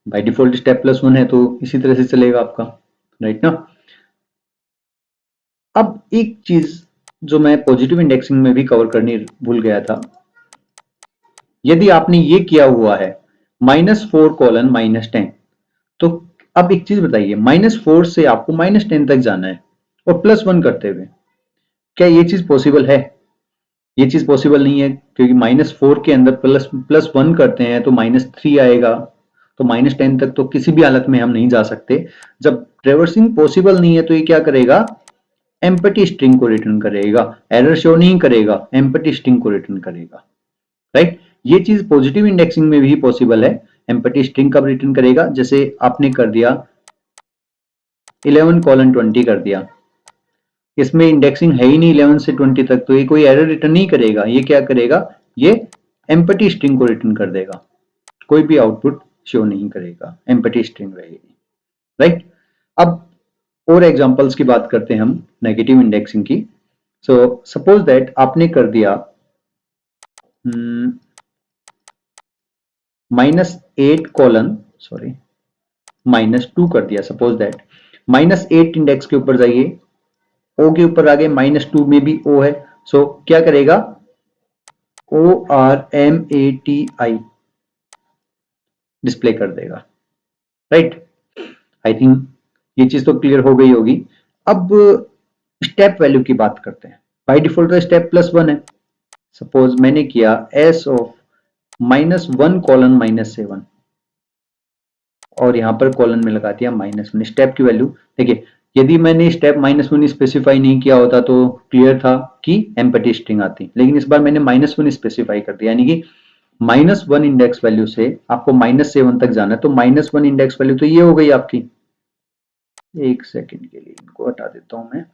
बाय डिफॉल्ट स्टेप +1 है तो इसी तरह से चलेगा आपका। राइट ना। अब एक चीज जो मैं पॉजिटिव इंडेक्सिंग में भी कवर करनी भूल गया था, यदि आपने ये किया हुआ है -4 कॉलन -10, तो अब एक चीज बताइए, -4 से आपको -10 तक जाना है और +1 करते हुए, क्या ये चीज पॉसिबल है, ये चीज पॉसिबल नहीं है, क्योंकि -4 के अंदर +1 करते हैं तो -3 आएगा, तो -10 तक तो किसी भी हालत में हम नहीं जा सकते। जब ट्रेवर्सिंग पॉसिबल नहीं है तो ये क्या करेगा, एम्पटी स्ट्रिंग को रिटर्न करेगा, एरर शो नहीं करेगा, एम्पटी स्ट्रिंग को रिटर्न करेगा। राइट, ये चीज पॉजिटिव इंडेक्सिंग में भी पॉसिबल है। एम्पटी स्ट्रिंग कब रिटर्न करेगा, जैसे आपने कर दिया 11 कॉलन 20 कर दिया, इसमें इंडेक्सिंग है ही नहीं 11 से 20 तक, तो ये कोई एरर रिटर्न नहीं करेगा। ये क्या करेगा, ये एम्पटी स्ट्रिंग को रिटर्न कर देगा, कोई भी आउटपुट शो नहीं करेगा, एम्पटी स्ट्रिंग रहेगी। राइट, अब और एग्जांपल्स की बात करते हैं हम नेगेटिव इंडेक्सिंग की। सो सपोज दैट आपने कर दिया -8 कॉलन -2 कर दिया। सपोज दैट -8 इंडेक्स के ऊपर जाइए, ओ के ऊपर आ गए, -2 में भी ओ है, सो क्या करेगा, ORMATI डिस्प्ले कर देगा। राइट, आई थिंक ये चीज तो क्लियर हो गई होगी। अब स्टेप वैल्यू की बात करते हैं। बाय डिफॉल्ट तो स्टेप +1 है। सपोज मैंने किया S ऑफ -1 कॉलन -7 और यहां पर कॉलन में लगा दिया -1। स्टेप की वैल्यू देखिए, यदि मैंने स्टेप -1 स्पेसिफाई नहीं किया होता तो क्लियर था कि एम्पटी स्ट्रिंग आती, लेकिन इस बार मैंने -1 स्पेसिफाई कर दिया, यानी कि -1 इंडेक्स वैल्यू से आपको -7 तक जाना है, तो -1 इंडेक्स वैल्यू तो ये हो गई आपकी। एक सेकंड के लिए इनको हटा देता हूं मैं।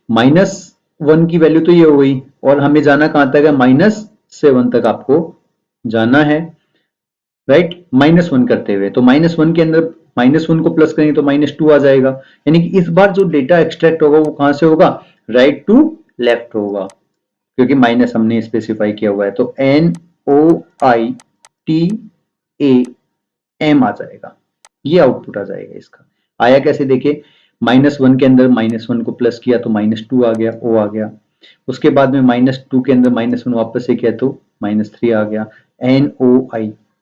-1 की वैल्यू तो ये हो गई, और हमें जाना कहां तक है, -7 तक आपको जाना है। राइट, -1 करते हुए। तो -1 के अंदर -1 को प्लस करेंगे तो -2 आ जाएगा। यानी कि इस बार जो डेटा एक्सट्रैक्ट होगा वो कहां से होगा, राइट टू लेफ्ट होगा, क्योंकि माइनस हमने स्पेसिफाई किया हुआ है। तो NOITAM आ जाएगा, ये आउटपुट आ जाएगा इसका। आया कैसे देखिए, -1 के अंदर -1 को प्लस किया तो -2 आ गया, ओ आ गया। उसके बाद में -2 के अंदर -1 वापस से किया तो -3 आ गया।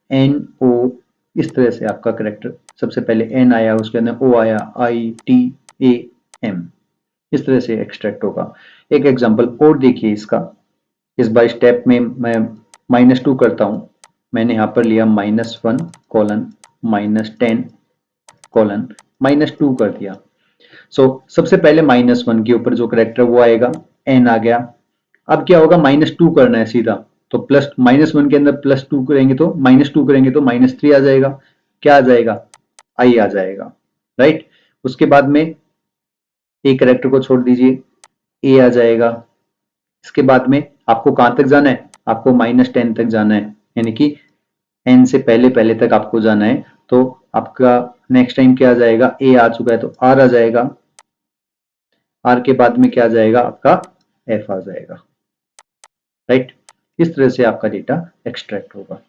NO इस तरह से आपका करेक्टर, सबसे पहले N आया, उसके अंदर O आया, ITAM, इस तरह से एक्सट्रैक्ट होगा। एक एग्जांपल और देखिए इसका। इस बार स्टेप में मैं -2 करता हूं, मैंने यहां पर लिया -1 कोलन -10 कोलन -2 कर दिया। सबसे पहले -1 के ऊपर जो करेक्टर वो आएगा, N आ गया। अब क्या होगा, -2 करना है सीधा, तो प्लस -1 के अंदर +2 करेंगे तो -2 करेंगे तो -3 आ जाएगा। क्या आ जाएगा, I आ जाएगा, राइट। उसके बाद में एक करेक्टर को छोड़ दीजिए, A आ जाएगा। इसके बाद में आपको कहां तक जाना है, आपको -10 तक जाना है, यानी कि N से पहले पहले तक आपको जाना है। तो आपका नेक्स्ट टाइम क्या आ जाएगा, A आ चुका है तो R आ जाएगा। R के बाद में क्या आ जाएगा, आपका F आ जाएगा, राइट। इस तरह से आपका डेटा एक्सट्रैक्ट होगा।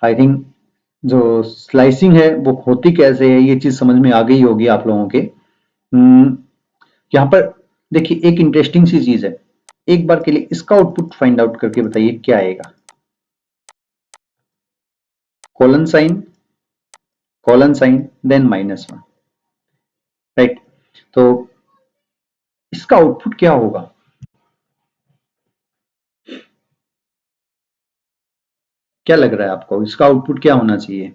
आई थिंक जो स्लाइसिंग है वो होती कैसे है, ये चीज समझ में आ गई होगी आप लोगों के। यहाँ पर देखिए एक इंटरेस्टिंग सी चीज है, एक बार के लिए इसका आउटपुट फाइंड आउट करके बताइए क्या आएगा। Colon sign then -1, right. तो इसका आउटपुट क्या होगा, क्या लग रहा है आपको, इसका आउटपुट क्या होना चाहिए।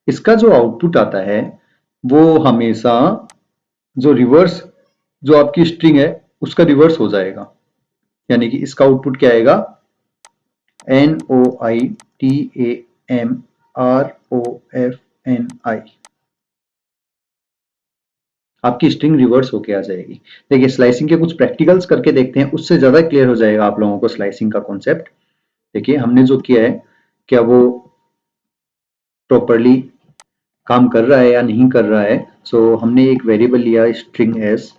इसका जो आउटपुट आता है वो हमेशा जो रिवर्स, जो आपकी स्ट्रिंग है उसका रिवर्स हो जाएगा। यानी कि इसका आउटपुट क्या आएगा, NOITAMROFNI, आपकी स्ट्रिंग रिवर्स होके आ जाएगी। देखिए स्लाइसिंग के कुछ प्रैक्टिकल्स करके देखते हैं, उससे ज्यादा क्लियर हो जाएगा आप लोगों को स्लाइसिंग का कॉन्सेप्ट। देखिए हमने जो किया है, क्या वो प्रॉपरली काम कर रहा है या नहीं कर रहा है। हमने एक वेरिएबल लिया स्ट्रिंग एस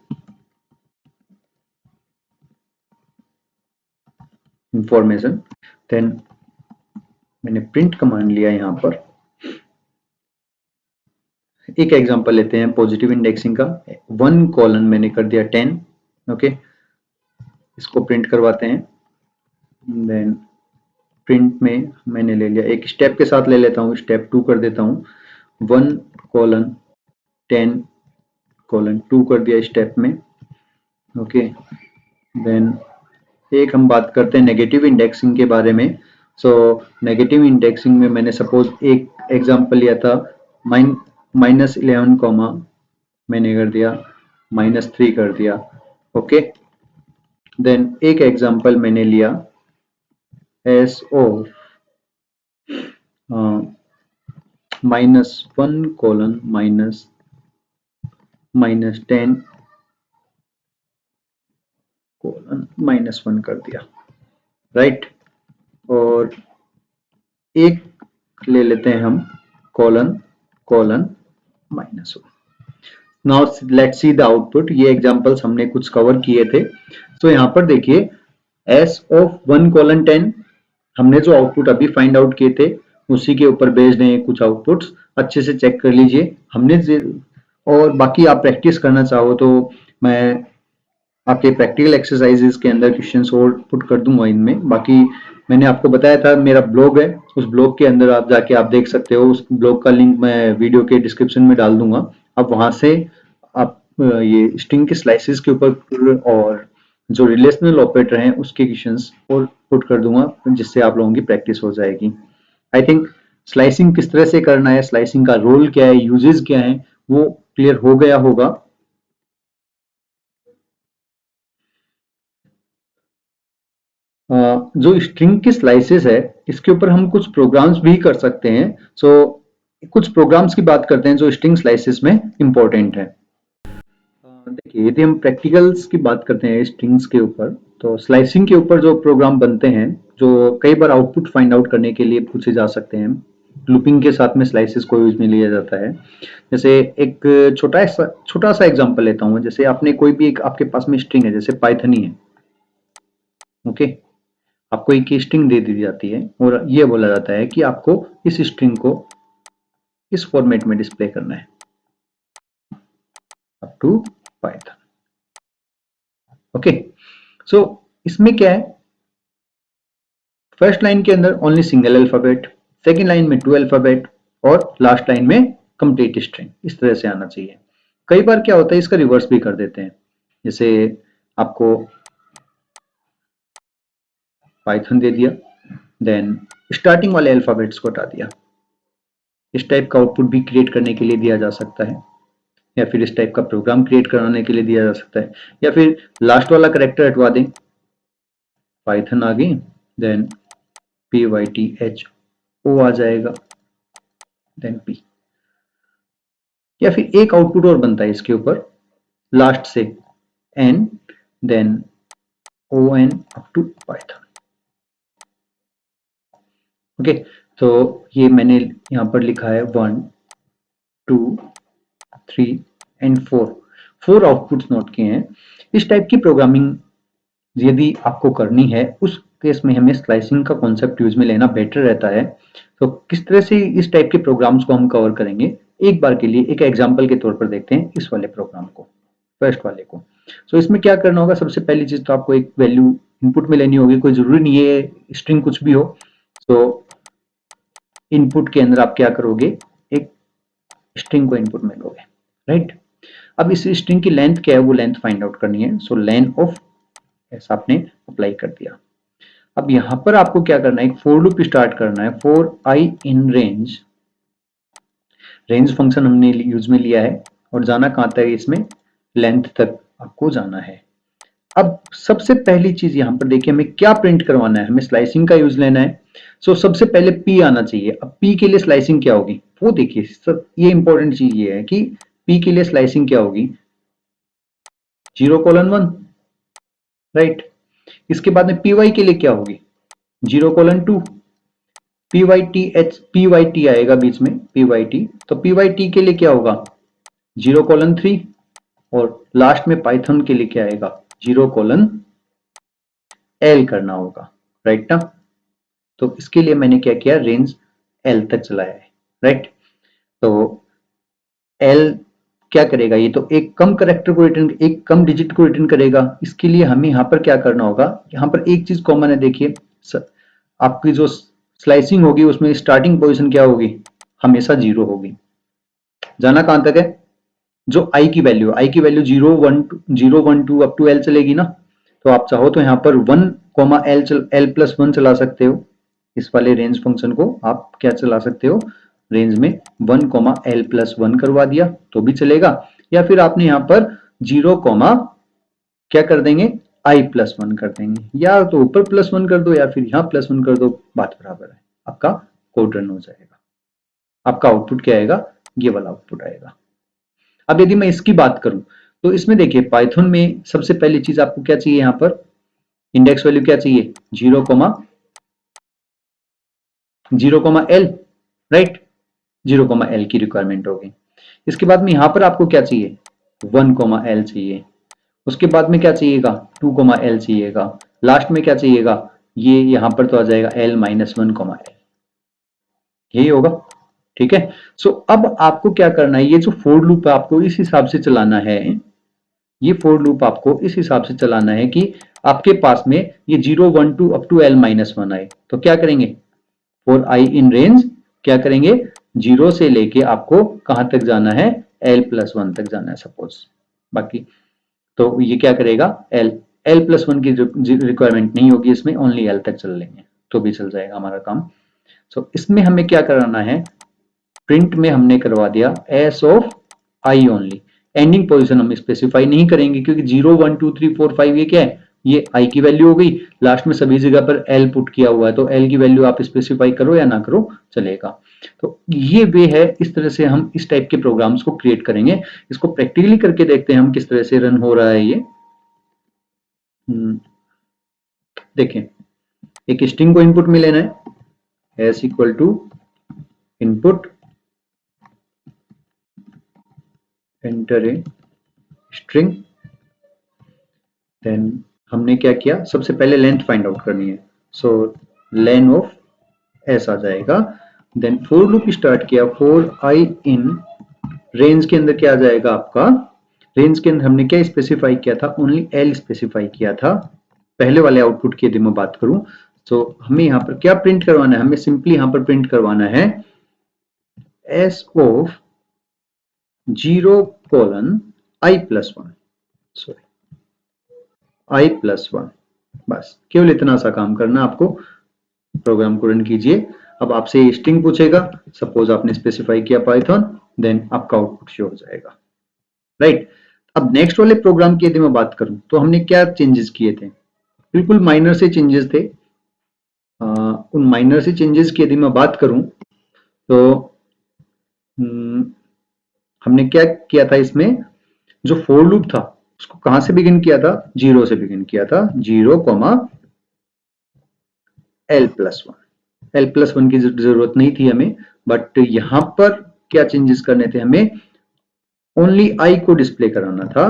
इंफॉर्मेशन, देन मैंने प्रिंट कमांड लिया यहां पर। एक एग्जांपल लेते हैं पॉजिटिव इंडेक्सिंग का, 1 कोलन मैंने कर दिया 10, ओके। इसको प्रिंट करवाते हैं, देन प्रिंट में मैंने ले लिया, एक स्टेप के साथ ले लेता हूँ, स्टेप 2 कर देता हूँ, 1 कोलन 10 कोलन 2 कर दिया स्टेप में, ओके। देन एक हम बात करते हैं नेगेटिव इंडेक्सिंग के बारे में। नेगेटिव इंडेक्सिंग में मैंने सपोज एक एग्जांपल लिया था, -11 कॉमा मैंने कर दिया -3 कर दिया, ओके। देन एक एग्जांपल मैंने लिया एस ऑफ -1 कोलन -10 कोलन -1 कर दिया, राइट। और एक ले लेते हैं हम colon colon -1। Now let's see the output. ये एग्जांपल्स हमने कुछ कवर किए थे। यहाँ पर देखिए एस ऑफ 1 कोलन 10, हमने जो आउटपुट अभी फाइंड आउट किए थे उसी के ऊपर बेस्ड हैं कुछ आउटपुट्स, अच्छे से चेक कर लीजिए। और बाकी आप प्रैक्टिस करना चाहो तो मैं आपके प्रैक्टिकल एक्सरसाइजेस के अंदर क्वेश्चंस और पुट कर दूंगा इनमें। बाकी मैंने आपको बताया था मेरा ब्लॉग है, उस ब्लॉग के अंदर आप जाके आप देख सकते हो, उस ब्लॉग का लिंक मैं वीडियो के डिस्क्रिप्शन में डाल दूंगा। आप वहां से आप ये स्ट्रिंग के स्लाइसेस के ऊपर और जो रिलेशनल ऑपरेटर हैं उसके क्वेश्चंस और पुट कर दूंगा, जिससे आप लोगों की प्रैक्टिस हो जाएगी। आई थिंक स्लाइसिंग किस तरह से करना है, स्लाइसिंग का रोल क्या है, यूजेस क्या है, वो क्लियर हो गया होगा। जो स्ट्रिंग की स्लाइसेस है इसके ऊपर हम कुछ प्रोग्राम्स भी कर सकते हैं। कुछ प्रोग्राम्स की बात करते हैं जो स्ट्रिंग स्लाइसेस में इंपॉर्टेंट है। देखिए यदि हम प्रैक्टिकल्स की बात करते हैं स्ट्रिंग्स के ऊपर, तो स्लाइसिंग के ऊपर जो प्रोग्राम बनते हैं जो कई बार आउटपुट फाइंड आउट करने के लिए पूछे जा सकते हैं। लूपिंग के साथ में स्लाइसेस को यूज में लिया जाता है। जैसे एक छोटा सा एग्जांपल लेता हूँ। जैसे आपने कोई भी एक आपके पास में स्ट्रिंग है, जैसे पाइथन ही है, ओके। आपको एक स्ट्रिंग दे दी जाती है और ये बोला जाता है कि आपको इस स्ट्रिंग को इस फॉर्मेट में डिस्प्ले करना है, अप टू पाइथन, ओके। सो इसमें क्या है, फर्स्ट लाइन के अंदर only single alphabet, second line में 2 अल्फाबेट और लास्ट लाइन में कंप्लीट स्ट्रिंग, इस तरह से आना चाहिए। कई बार क्या होता है, इसका रिवर्स भी कर देते हैं। जैसे आपको पाइथन दे दिया, देन स्टार्टिंग वाले अल्फाबेट्स को हटा दिया। इस टाइप का आउटपुट भी क्रिएट करने के लिए दिया जा सकता है, या फिर इस टाइप का प्रोग्राम क्रिएट कराने के लिए दिया जा सकता है, या फिर लास्ट वाला करेक्टर हटवा दें, पाइथन आ गई, देन PYTHO आ जाएगा, देन P, या फिर एक आउटपुट और बनता है इसके ऊपर, लास्ट से N, then ON up to Python, okay. तो ये मैंने यहां पर लिखा है 1 2 3 एंड 4 आउटपुट्स नोट किए हैं। इस टाइप की प्रोग्रामिंग यदि आपको करनी है, उस केस में हमें स्लाइसिंग का कॉन्सेप्ट यूज में लेना बेटर रहता है। तो किस तरह से इस टाइप के प्रोग्राम्स को हम कवर करेंगे, एक बार के लिए एक एग्जांपल के तौर पर देखते हैं इस वाले प्रोग्राम को, फर्स्ट वाले को। सो इसमें क्या करना होगा, सबसे पहली चीज तो आपको एक वैल्यू इनपुट में लेनी होगी, कोई जरूरी नहीं है स्ट्रिंग कुछ भी हो। तो इनपुट के अंदर आप क्या करोगे, एक स्ट्रिंग को इनपुट में लोगे, राइट। अब इस स्ट्रिंग की लेंथ क्या है, वो लेंथ फाइंड आउट करनी है। सो लेन ऑफ ऐसा आपने अप्लाई कर दिया। अब यहां पर आपको क्या करना है, एक फॉर लूप स्टार्ट करना है, for I in range. Range function हमने यूज में लिया है और जाना कहां तक, इसमें लेंथ तक आपको जाना है। अब सबसे पहली चीज यहां पर देखिए, हमें क्या प्रिंट करवाना है, हमें स्लाइसिंग का यूज लेना है। सो सबसे पहले P आना चाहिए। अब P के लिए स्लाइसिंग क्या होगी, वो देखिए सब, ये इंपॉर्टेंट चीज ये है कि P के लिए स्लाइसिंग क्या होगी, 0:1, राइट। इसके बाद में PY के लिए क्या होगी, 0:2। PYT आएगा बीच में, PYT, तो PYT के लिए क्या होगा, 0:3, और लास्ट में पाइथन के लिए क्या आएगा, 0:L करना होगा, राइट ना। तो इसके लिए मैंने क्या किया, रेंज L तक चलाया है, राइट। तो L क्या करेगा, ये तो एक कम करेक्टर को रिटर्न, एक कम डिजिट को रिटर्न करेगा। इसके लिए हमें यहाँ पर क्या करना होगा, यहाँ पर एक चीज कॉमन है, देखिए आपकी जो स्लाइसिंग होगी उसमें स्टार्टिंग पोजीशन क्या होगी, हमेशा 0 होगी। जाना कहां तक है, जो आई की वैल्यू 0 1 2 अप टू L चलेगी ना। तो आप चाहो तो यहाँ पर 1,L+1 चला सकते हो। इस वाले रेंज फंक्शन को आप क्या चला सकते हो, रेंज में 1,L+1 करवा दिया तो भी चलेगा, या फिर आपने यहाँ पर 0, क्या कर देंगे, I+1 कर देंगे, या तो ऊपर +1 कर दो या फिर यहाँ +1 कर दो, बात बराबर है। आपका कोड रन हो जाएगा, आपका आउटपुट क्या आएगा, ये वाला आउटपुट आएगा। अब यदि मैं इसकी बात करूं, तो इसमें देखिए पाइथन में सबसे पहली चीज आपको क्या चाहिए, यहां पर इंडेक्स वैल्यू क्या चाहिए, 0,L, राइट। 0,L की रिक्वायरमेंट होगी। इसके बाद में यहां पर आपको क्या चाहिए, 1,L चाहिए। उसके बाद में क्या चाहिएगा, 2,L चाहिएगा। लास्ट में क्या चाहिएगा, ये यहां पर तो आ जाएगा L-1,L, यही होगा, ठीक है। सो अब आपको क्या करना है, ये जो फोर लूप है आपको इस हिसाब से चलाना है, ये फोर लूप आपको इस हिसाब से चलाना है कि आपके पास में ये 0 1 2 अप टू L-1 आए। तो क्या करेंगे, फॉर आई इन रेंज क्या करेंगे, 0 से लेके आपको कहां तक जाना है, L+1 तक जाना है सपोज। बाकी तो ये क्या करेगा, L+1 की रिक्वायरमेंट नहीं होगी इसमें, ओनली L तक चल लेंगे तो भी चल जाएगा हमारा काम। सो इसमें हमें क्या कराना है, प्रिंट में हमने करवा दिया S of I only. Ending position हम स्पेसिफाई नहीं करेंगे क्योंकि 0 1 2 3 4 5 ये क्या है, ये आई की वैल्यू हो गई। लास्ट में सभी जगह पर एल पुट किया हुआ है, तो एल की वैल्यू आप स्पेसिफाई करो या ना करो चलेगा। तो ये वे है, इस तरह से हम इस टाइप के प्रोग्राम्स को क्रिएट करेंगे। इसको प्रैक्टिकली करके देखते हैं हम किस तरह से रन हो रहा है ये। देखें, एक स्ट्रिंग को इनपुट में लेना है, S equal to input enter a string. Then हमने क्या किया, सबसे पहले लेंथ फाइंड आउट करनी है, सो लेन ऑफ एस आ जाएगा। देन फोर लूप स्टार्ट किया, फोर आई इन रेंज के अंदर क्या आ जाएगा आपका, रेंज के अंदर हमने क्या स्पेसिफाई किया था, ओनली एल स्पेसिफाई किया था। पहले वाले आउटपुट की यदि मैं बात करूं तो हमें यहां पर क्या प्रिंट करवाना है, हमें सिंपली यहां पर प्रिंट करवाना है S of 0 I plus one, sorry I plus one. बस केवल इतना सा काम करना आपको। प्रोग्राम को रन कीजिए। अब आपसे स्ट्रिंग पूछेगा, सपोज आपने स्पेसिफाई किया पाइथन, देन आपका आउटपुट शो हो जाएगा, राइट। अब नेक्स्ट वाले प्रोग्राम की यदि मैं बात करूं तो हमने क्या चेंजेस किए थे, बिल्कुल माइनर से चेंजेस थे। उन माइनर से चेंजेस की यदि मैं बात करूं तो हमने क्या किया था, इसमें जो फोर लूप था उसको कहां से बिगिन किया था, जीरो से बिगिन किया था, 0 L plus one. L plus one की जरूरत नहीं थी हमें, बट यहां पर क्या चेंजेस करने थे, हमें ओनली आई को डिस्प्ले कराना था,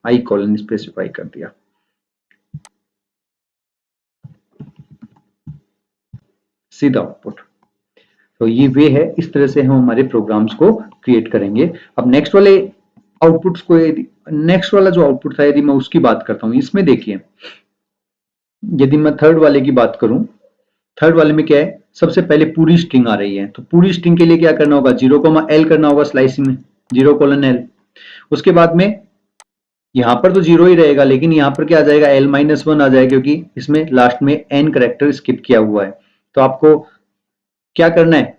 आई कॉलन स्पेसिफाई कर दिया। सीधा आउटपुट। तो ये वे है, इस तरह से हम हमारे प्रोग्राम्स को क्रिएट करेंगे। अब नेक्स्ट वाले आउटपुट्स को, नेक्स्ट वाला जो आउटपुट था यदि मैं उसकी बात करता हूं, इसमें देखिए यदि मैं थर्ड वाले की बात करूं, थर्ड वाले में क्या है, सबसे पहले पूरी स्ट्रिंग आ रही है, तो पूरी स्ट्रिंग के लिए क्या करना होगा, 0 एल करना होगा स्लाइसिंग में, 0 एल। उसके बाद में यहां पर तो 0 ही रहेगा, लेकिन यहां पर क्या आ जाएगा, एल माइनस वन आ जाएगा, क्योंकि इसमें लास्ट में एन करेक्टर स्किप किया हुआ है। तो आपको क्या करना है,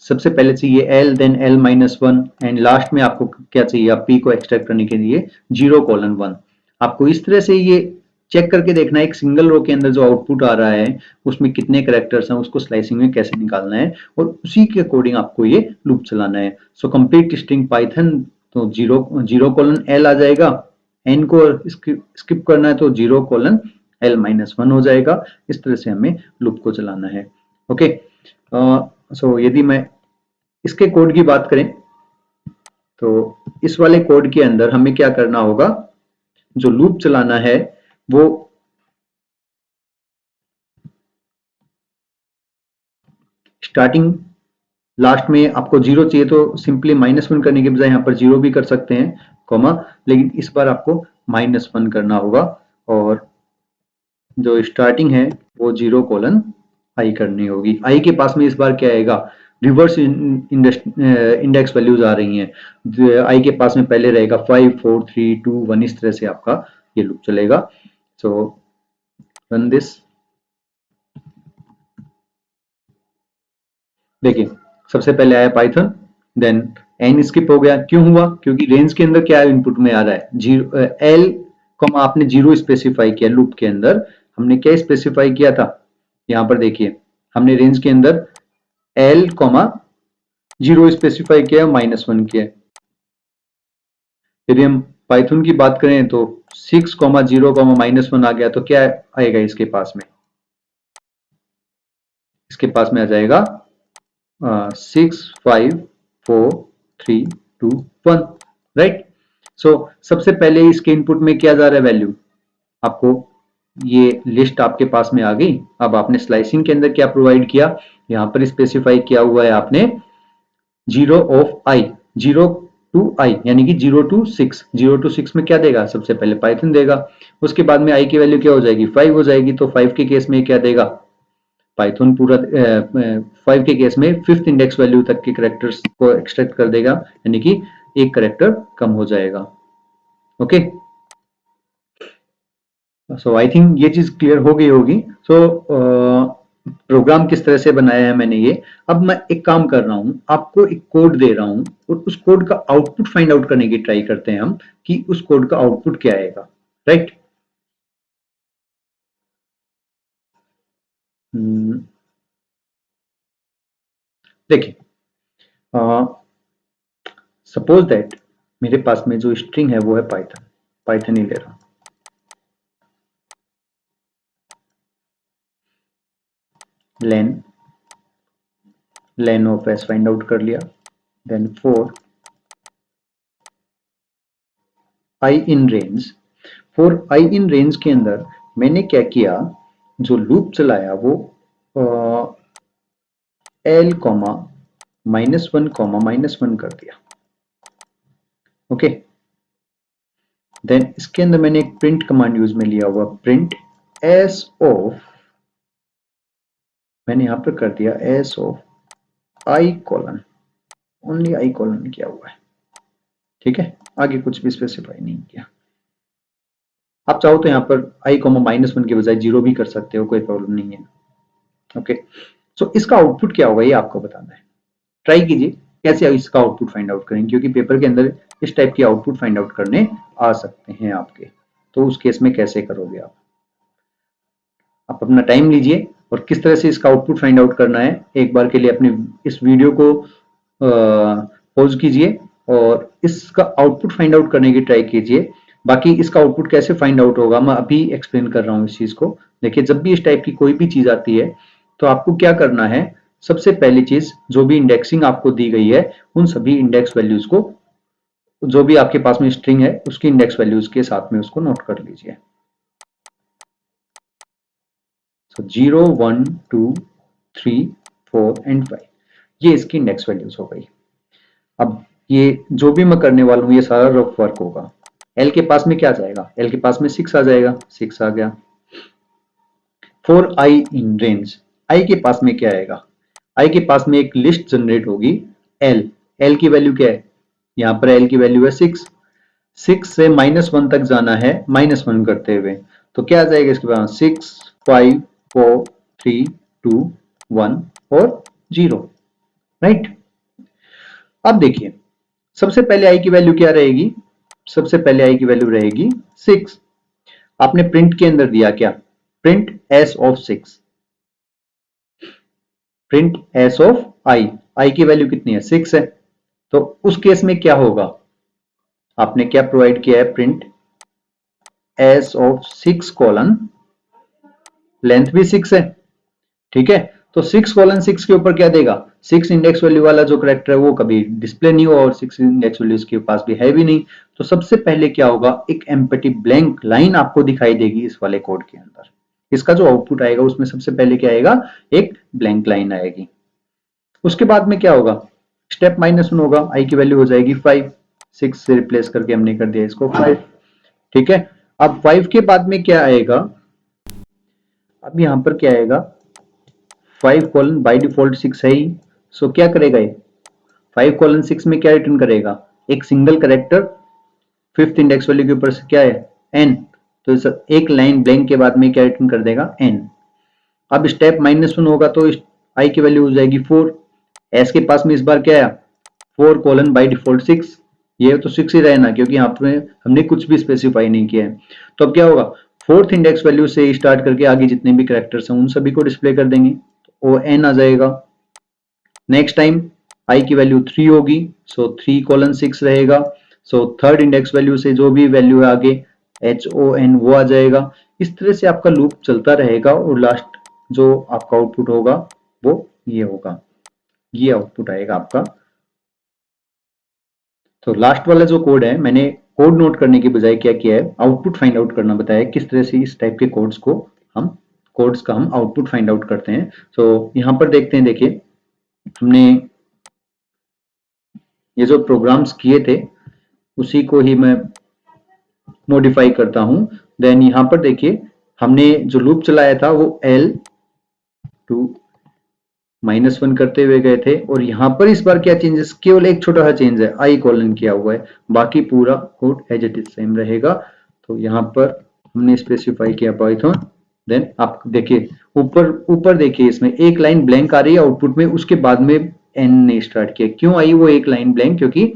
सबसे पहले चाहिए L, then L minus one, and last में आपको क्या चाहिए, आप पी को एक्सट्रैक्ट करने के लिए 0 1। आपको इस तरह से ये चेक करके देखना है, एक सिंगल रो के अंदर जो आउटपुट आ रहा है उसमें कितने करेक्टर्स हैं, उसको स्लाइसिंग में कैसे निकालना है, और उसी के अकॉर्डिंग आपको ये लूप चलाना है। सो कंप्लीट स्ट्रिंग पाइथन, तो 0 एल आ जाएगा, एन को स्किप करना है तो 0 एल माइनस वन हो जाएगा। इस तरह से हमें लूप को चलाना है। ओके, सो यदि मैं इसके कोड की बात करें तो इस वाले कोड के अंदर हमें क्या करना होगा, जो लूप चलाना है वो स्टार्टिंग लास्ट में आपको 0 चाहिए तो सिंपली -1 करने के बजाय यहां पर 0 भी कर सकते हैं, कॉमा, लेकिन इस बार आपको -1 करना होगा, और जो स्टार्टिंग है वो 0 करनी होगी। आई के पास में इस बार क्या आएगा, रिवर्स इंडेक्स वैल्यूज आ रही हैं। आई के पास में पहले रहेगा 5 4 3 2 1, इस तरह से आपका ये लूप चलेगा। सो रन दिस। देखिए सबसे पहले आया पाइथन, देन एन स्किप हो गया, क्यों हुआ, क्योंकि रेंज के अंदर क्या इनपुट में आ रहा है, जीरो एल, आपने 0 स्पेसिफाई किया लूप के अंदर। हमने क्या स्पेसिफाई किया था, यहां पर देखिए हमने रेंज के अंदर एल 0 स्पेसिफाई किया, -1 किया। यदि हम पाइथन की बात करें तो 6 0 -1 आ गया, तो क्या आएगा इसके पास में, इसके पास में आ जाएगा 6 5 4 3 2 1, राइट। सो सबसे पहले इसके इनपुट में क्या जा रहा है वैल्यू, आपको ये लिस्ट आपके पास में आ गई। अब आपने स्लाइसिंग के अंदर क्या प्रोवाइड किया, यहां पर स्पेसिफाई किया हुआ है आपने 0 टू आई, यानी कि 0 to 6, 0 to 6 में क्या देगा, सबसे पहले पाइथन देगा, उसके बाद में आई की वैल्यू क्या हो जाएगी, 5 हो जाएगी, तो 5 के केस में क्या देगा, पाइथन पूरा 5 के केस में फिफ्थ इंडेक्स वैल्यू तक के करेक्टर्स को एक्सट्रैक्ट कर देगा, यानी कि एक करेक्टर कम हो जाएगा। ओके, सो आई थिंक ये चीज क्लियर हो गई होगी। सो प्रोग्राम किस तरह से बनाया है मैंने ये, अब मैं एक काम कर रहा हूं, आपको एक कोड दे रहा हूं, और उस कोड का आउटपुट फाइंड आउट करने की ट्राई करते हैं हम, कि उस कोड का आउटपुट क्या आएगा, राइट। देखिए सपोज दैट मेरे पास में जो स्ट्रिंग है वो है पाइथन, पाइथन ही ले रहा हूं। Len of S find out कर लिया। Then for I in range के अंदर मैंने क्या किया, जो लूप चलाया वो एल कॉमा -1 कर दिया। ओके, देन इसके अंदर मैंने एक प्रिंट कमांड यूज में लिया हुआ, प्रिंट एस ऑफ, मैंने यहां पर कर दिया S of I colon, only I colon किया हुआ है। ठीक है, आगे कुछ भी स्पेसिफाई नहीं किया। आप चाहो तो यहां पर आई कॉमा -1 के बजाय 0 भी कर सकते हो, कोई प्रॉब्लम नहीं है। ओके, सो इसका आउटपुट क्या होगा ये आपको बताना है। ट्राई कीजिए कैसे इसका आउटपुट फाइंड आउट करेंगे, क्योंकि पेपर के अंदर इस टाइप की आउटपुट फाइंड आउट करने आ सकते हैं आपके। तो उस केस में कैसे करोगे आप अपना टाइम लीजिए और किस तरह से इसका आउटपुट फाइंड आउट करना है, एक बार के लिए अपने इस वीडियो को पॉज कीजिए और इसका आउटपुट फाइंड आउट करने की ट्राई कीजिए। बाकी इसका आउटपुट कैसे फाइंड आउट होगा मैं अभी एक्सप्लेन कर रहा हूँ इस चीज को। देखिए, जब भी इस टाइप की कोई भी चीज आती है तो आपको क्या करना है, सबसे पहली चीज जो भी इंडेक्सिंग आपको दी गई है उन सभी इंडेक्स वैल्यूज को, जो भी आपके पास में स्ट्रिंग है उसकी इंडेक्स वैल्यूज के साथ में उसको नोट कर लीजिए। सो 0, 1, 2, 3, 4 एंड 5 ये इसकी इंडेक्स वैल्यूज हो गई। अब ये जो भी मैं करने वाला हूं ये सारा रफ वर्क होगा। एल के पास में क्या जाएगा, एल के पास में 6 आ जाएगा, 6 आ गया। फॉर आई इन रेंज, आई के पास में क्या आएगा, आई के पास में एक लिस्ट जनरेट होगी एल, एल की वैल्यू क्या है, यहां पर एल की वैल्यू है 6, 6 से -1 तक जाना है -1 करते हुए, तो क्या आ जाएगा इसके पास 6, 5, 4, 3, 2, 1 और 0, राइट। अब देखिए, सबसे पहले आई की वैल्यू क्या रहेगी, सबसे पहले आई की वैल्यू रहेगी 6। आपने प्रिंट के अंदर दिया क्या, print s of 6, print s of i, i की वैल्यू कितनी है 6 है। तो उस केस में क्या होगा, आपने क्या प्रोवाइड किया है, print s of 6 colon, length भी 6 है, ठीक है। तो 6:6 के ऊपर क्या देगा, 6 इंडेक्स वैल्यू वाला जो करेक्टर है वो कभी डिस्प्ले नहीं हुआ और 6 इंडेक्स वैल्यू इसके पास भी है भी नहीं। तो सबसे पहले क्या होगा, एक एम्प्टी ब्लैंक लाइन आपको दिखाई देगी इस वाले कोड के अंदर। इसका जो आउटपुट आएगा उसमें सबसे पहले क्या आएगा, एक ब्लैंक लाइन आएगी। उसके बाद में क्या होगा, स्टेप -1 होगा, आई की वैल्यू हो जाएगी 5, 6 से रिप्लेस करके हमने कर दिया इसको 5, ठीक है। अब 5 के बाद में क्या आएगा, अब यहां पर क्या आएगा, 5 कॉलन बाई डिफॉल्ट 6 है ही, सो क्या करेगा ये 5:6 में क्या रिटर्न करेगा, एक single character, fifth index value के ऊपर से क्या है n, तो एक लाइन ब्लैंक के बाद में क्या रिटर्न कर देगा n। अब स्टेप -1 होगा तो i की वैल्यू हो जाएगी 4, s के पास में इस बार क्या आया 4 कॉलन बाई डिफॉल्ट 6, ये तो 6 ही रहना क्योंकि यहाँ पे हमने कुछ भी स्पेसिफाई नहीं किया है। तो अब क्या होगा, फोर्थ इंडेक्स वैल्यू से स्टार्ट करके आगे जितने भी करेक्टर्स हैं उन सभी को डिस्प्ले कर देंगे, तो n आ जाएगा। नेक्स्ट टाइम i की वैल्यू 3 होगी, सो 3:6 रहेगा, सो थर्ड इंडेक्स वैल्यू से जो भी वैल्यू है आगे HON वो आ जाएगा। इस तरह से आपका लूप चलता रहेगा और लास्ट जो आपका आउटपुट होगा वो ये होगा, ये आउटपुट आएगा आपका। तो लास्ट वाला जो कोड है, मैंने कोड नोट करने की बजाय क्या किया है, आउटपुट फाइंड आउट करना बताया, किस तरह से इस टाइप के कोड्स का हम आउटपुट फाइंड आउट करते हैं। तो यहां पर देखते हैं, देखिए हमने ये जो प्रोग्राम्स किए थे उसी को ही मैं मॉडिफाई करता हूं। देन यहां पर देखिए हमने जो लूप चलाया था वो L टू -1 करते हुए गए थे और यहां पर इस बार क्या चेंजेस, केवल एक छोटा सा चेंज है, आई कॉलन किया हुआ है, बाकी पूरा code as it is same रहेगा। तो यहां पर हमने स्पेसिफाई किया पाइथन, देन आप देखिए ऊपर ऊपर देखिए इसमें एक लाइन ब्लैंक आ रही है आउटपुट में, उसके बाद में एन ने स्टार्ट किया, क्यों आई वो एक लाइन ब्लैंक, क्योंकि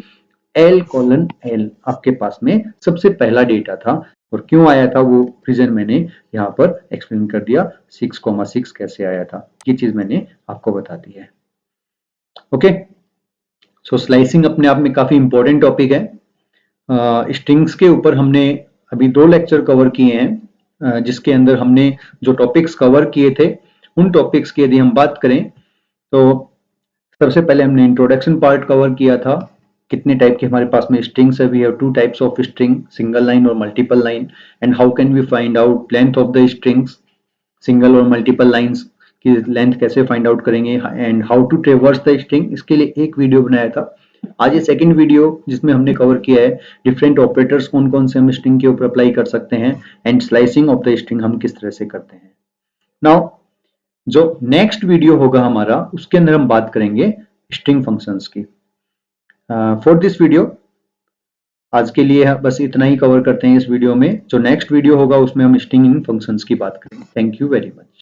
L:L आपके पास में सबसे पहला डेटा था और क्यों आया था वो रीजन मैंने यहाँ पर एक्सप्लेन कर दिया, 6,6 कैसे आया था ये चीज मैंने आपको बता दी है। ओके, सो स्लाइसिंग अपने आप में काफी इंपॉर्टेंट टॉपिक है। स्ट्रिंग्स के ऊपर हमने अभी 2 लेक्चर कवर किए हैं, जिसके अंदर हमने जो टॉपिक्स कवर किए थे उन टॉपिक्स की यदि हम बात करें तो सबसे पहले हमने इंट्रोडक्शन पार्ट कवर किया था, कितने टाइप के हमारे पास में स्ट्रिंग्स है, we have two types of string, single line और multiple line, and how can we find out length of the strings, single और मल्टीपल लाइंस की लेंथ कैसे फाइंड आउट करेंगे, and how to traverse the string, इसके लिए एक video बनाया था। आज ये सेकंड वीडियो जिसमें हमने कवर किया है डिफरेंट ऑपरेटर्स कौन कौन से हम स्ट्रिंग के ऊपर अप्लाई कर सकते हैं, and slicing of the string हम किस तरह से करते हैं। नाउ जो नेक्स्ट वीडियो होगा हमारा, उसके अंदर हम बात करेंगे स्ट्रिंग फंक्शंस की। फॉर दिस वीडियो आज के लिए बस इतना ही कवर करते हैं इस वीडियो में। जो नेक्स्ट वीडियो होगा उसमें हम स्ट्रिंग फंक्शंस की बात करेंगे। Thank you very much.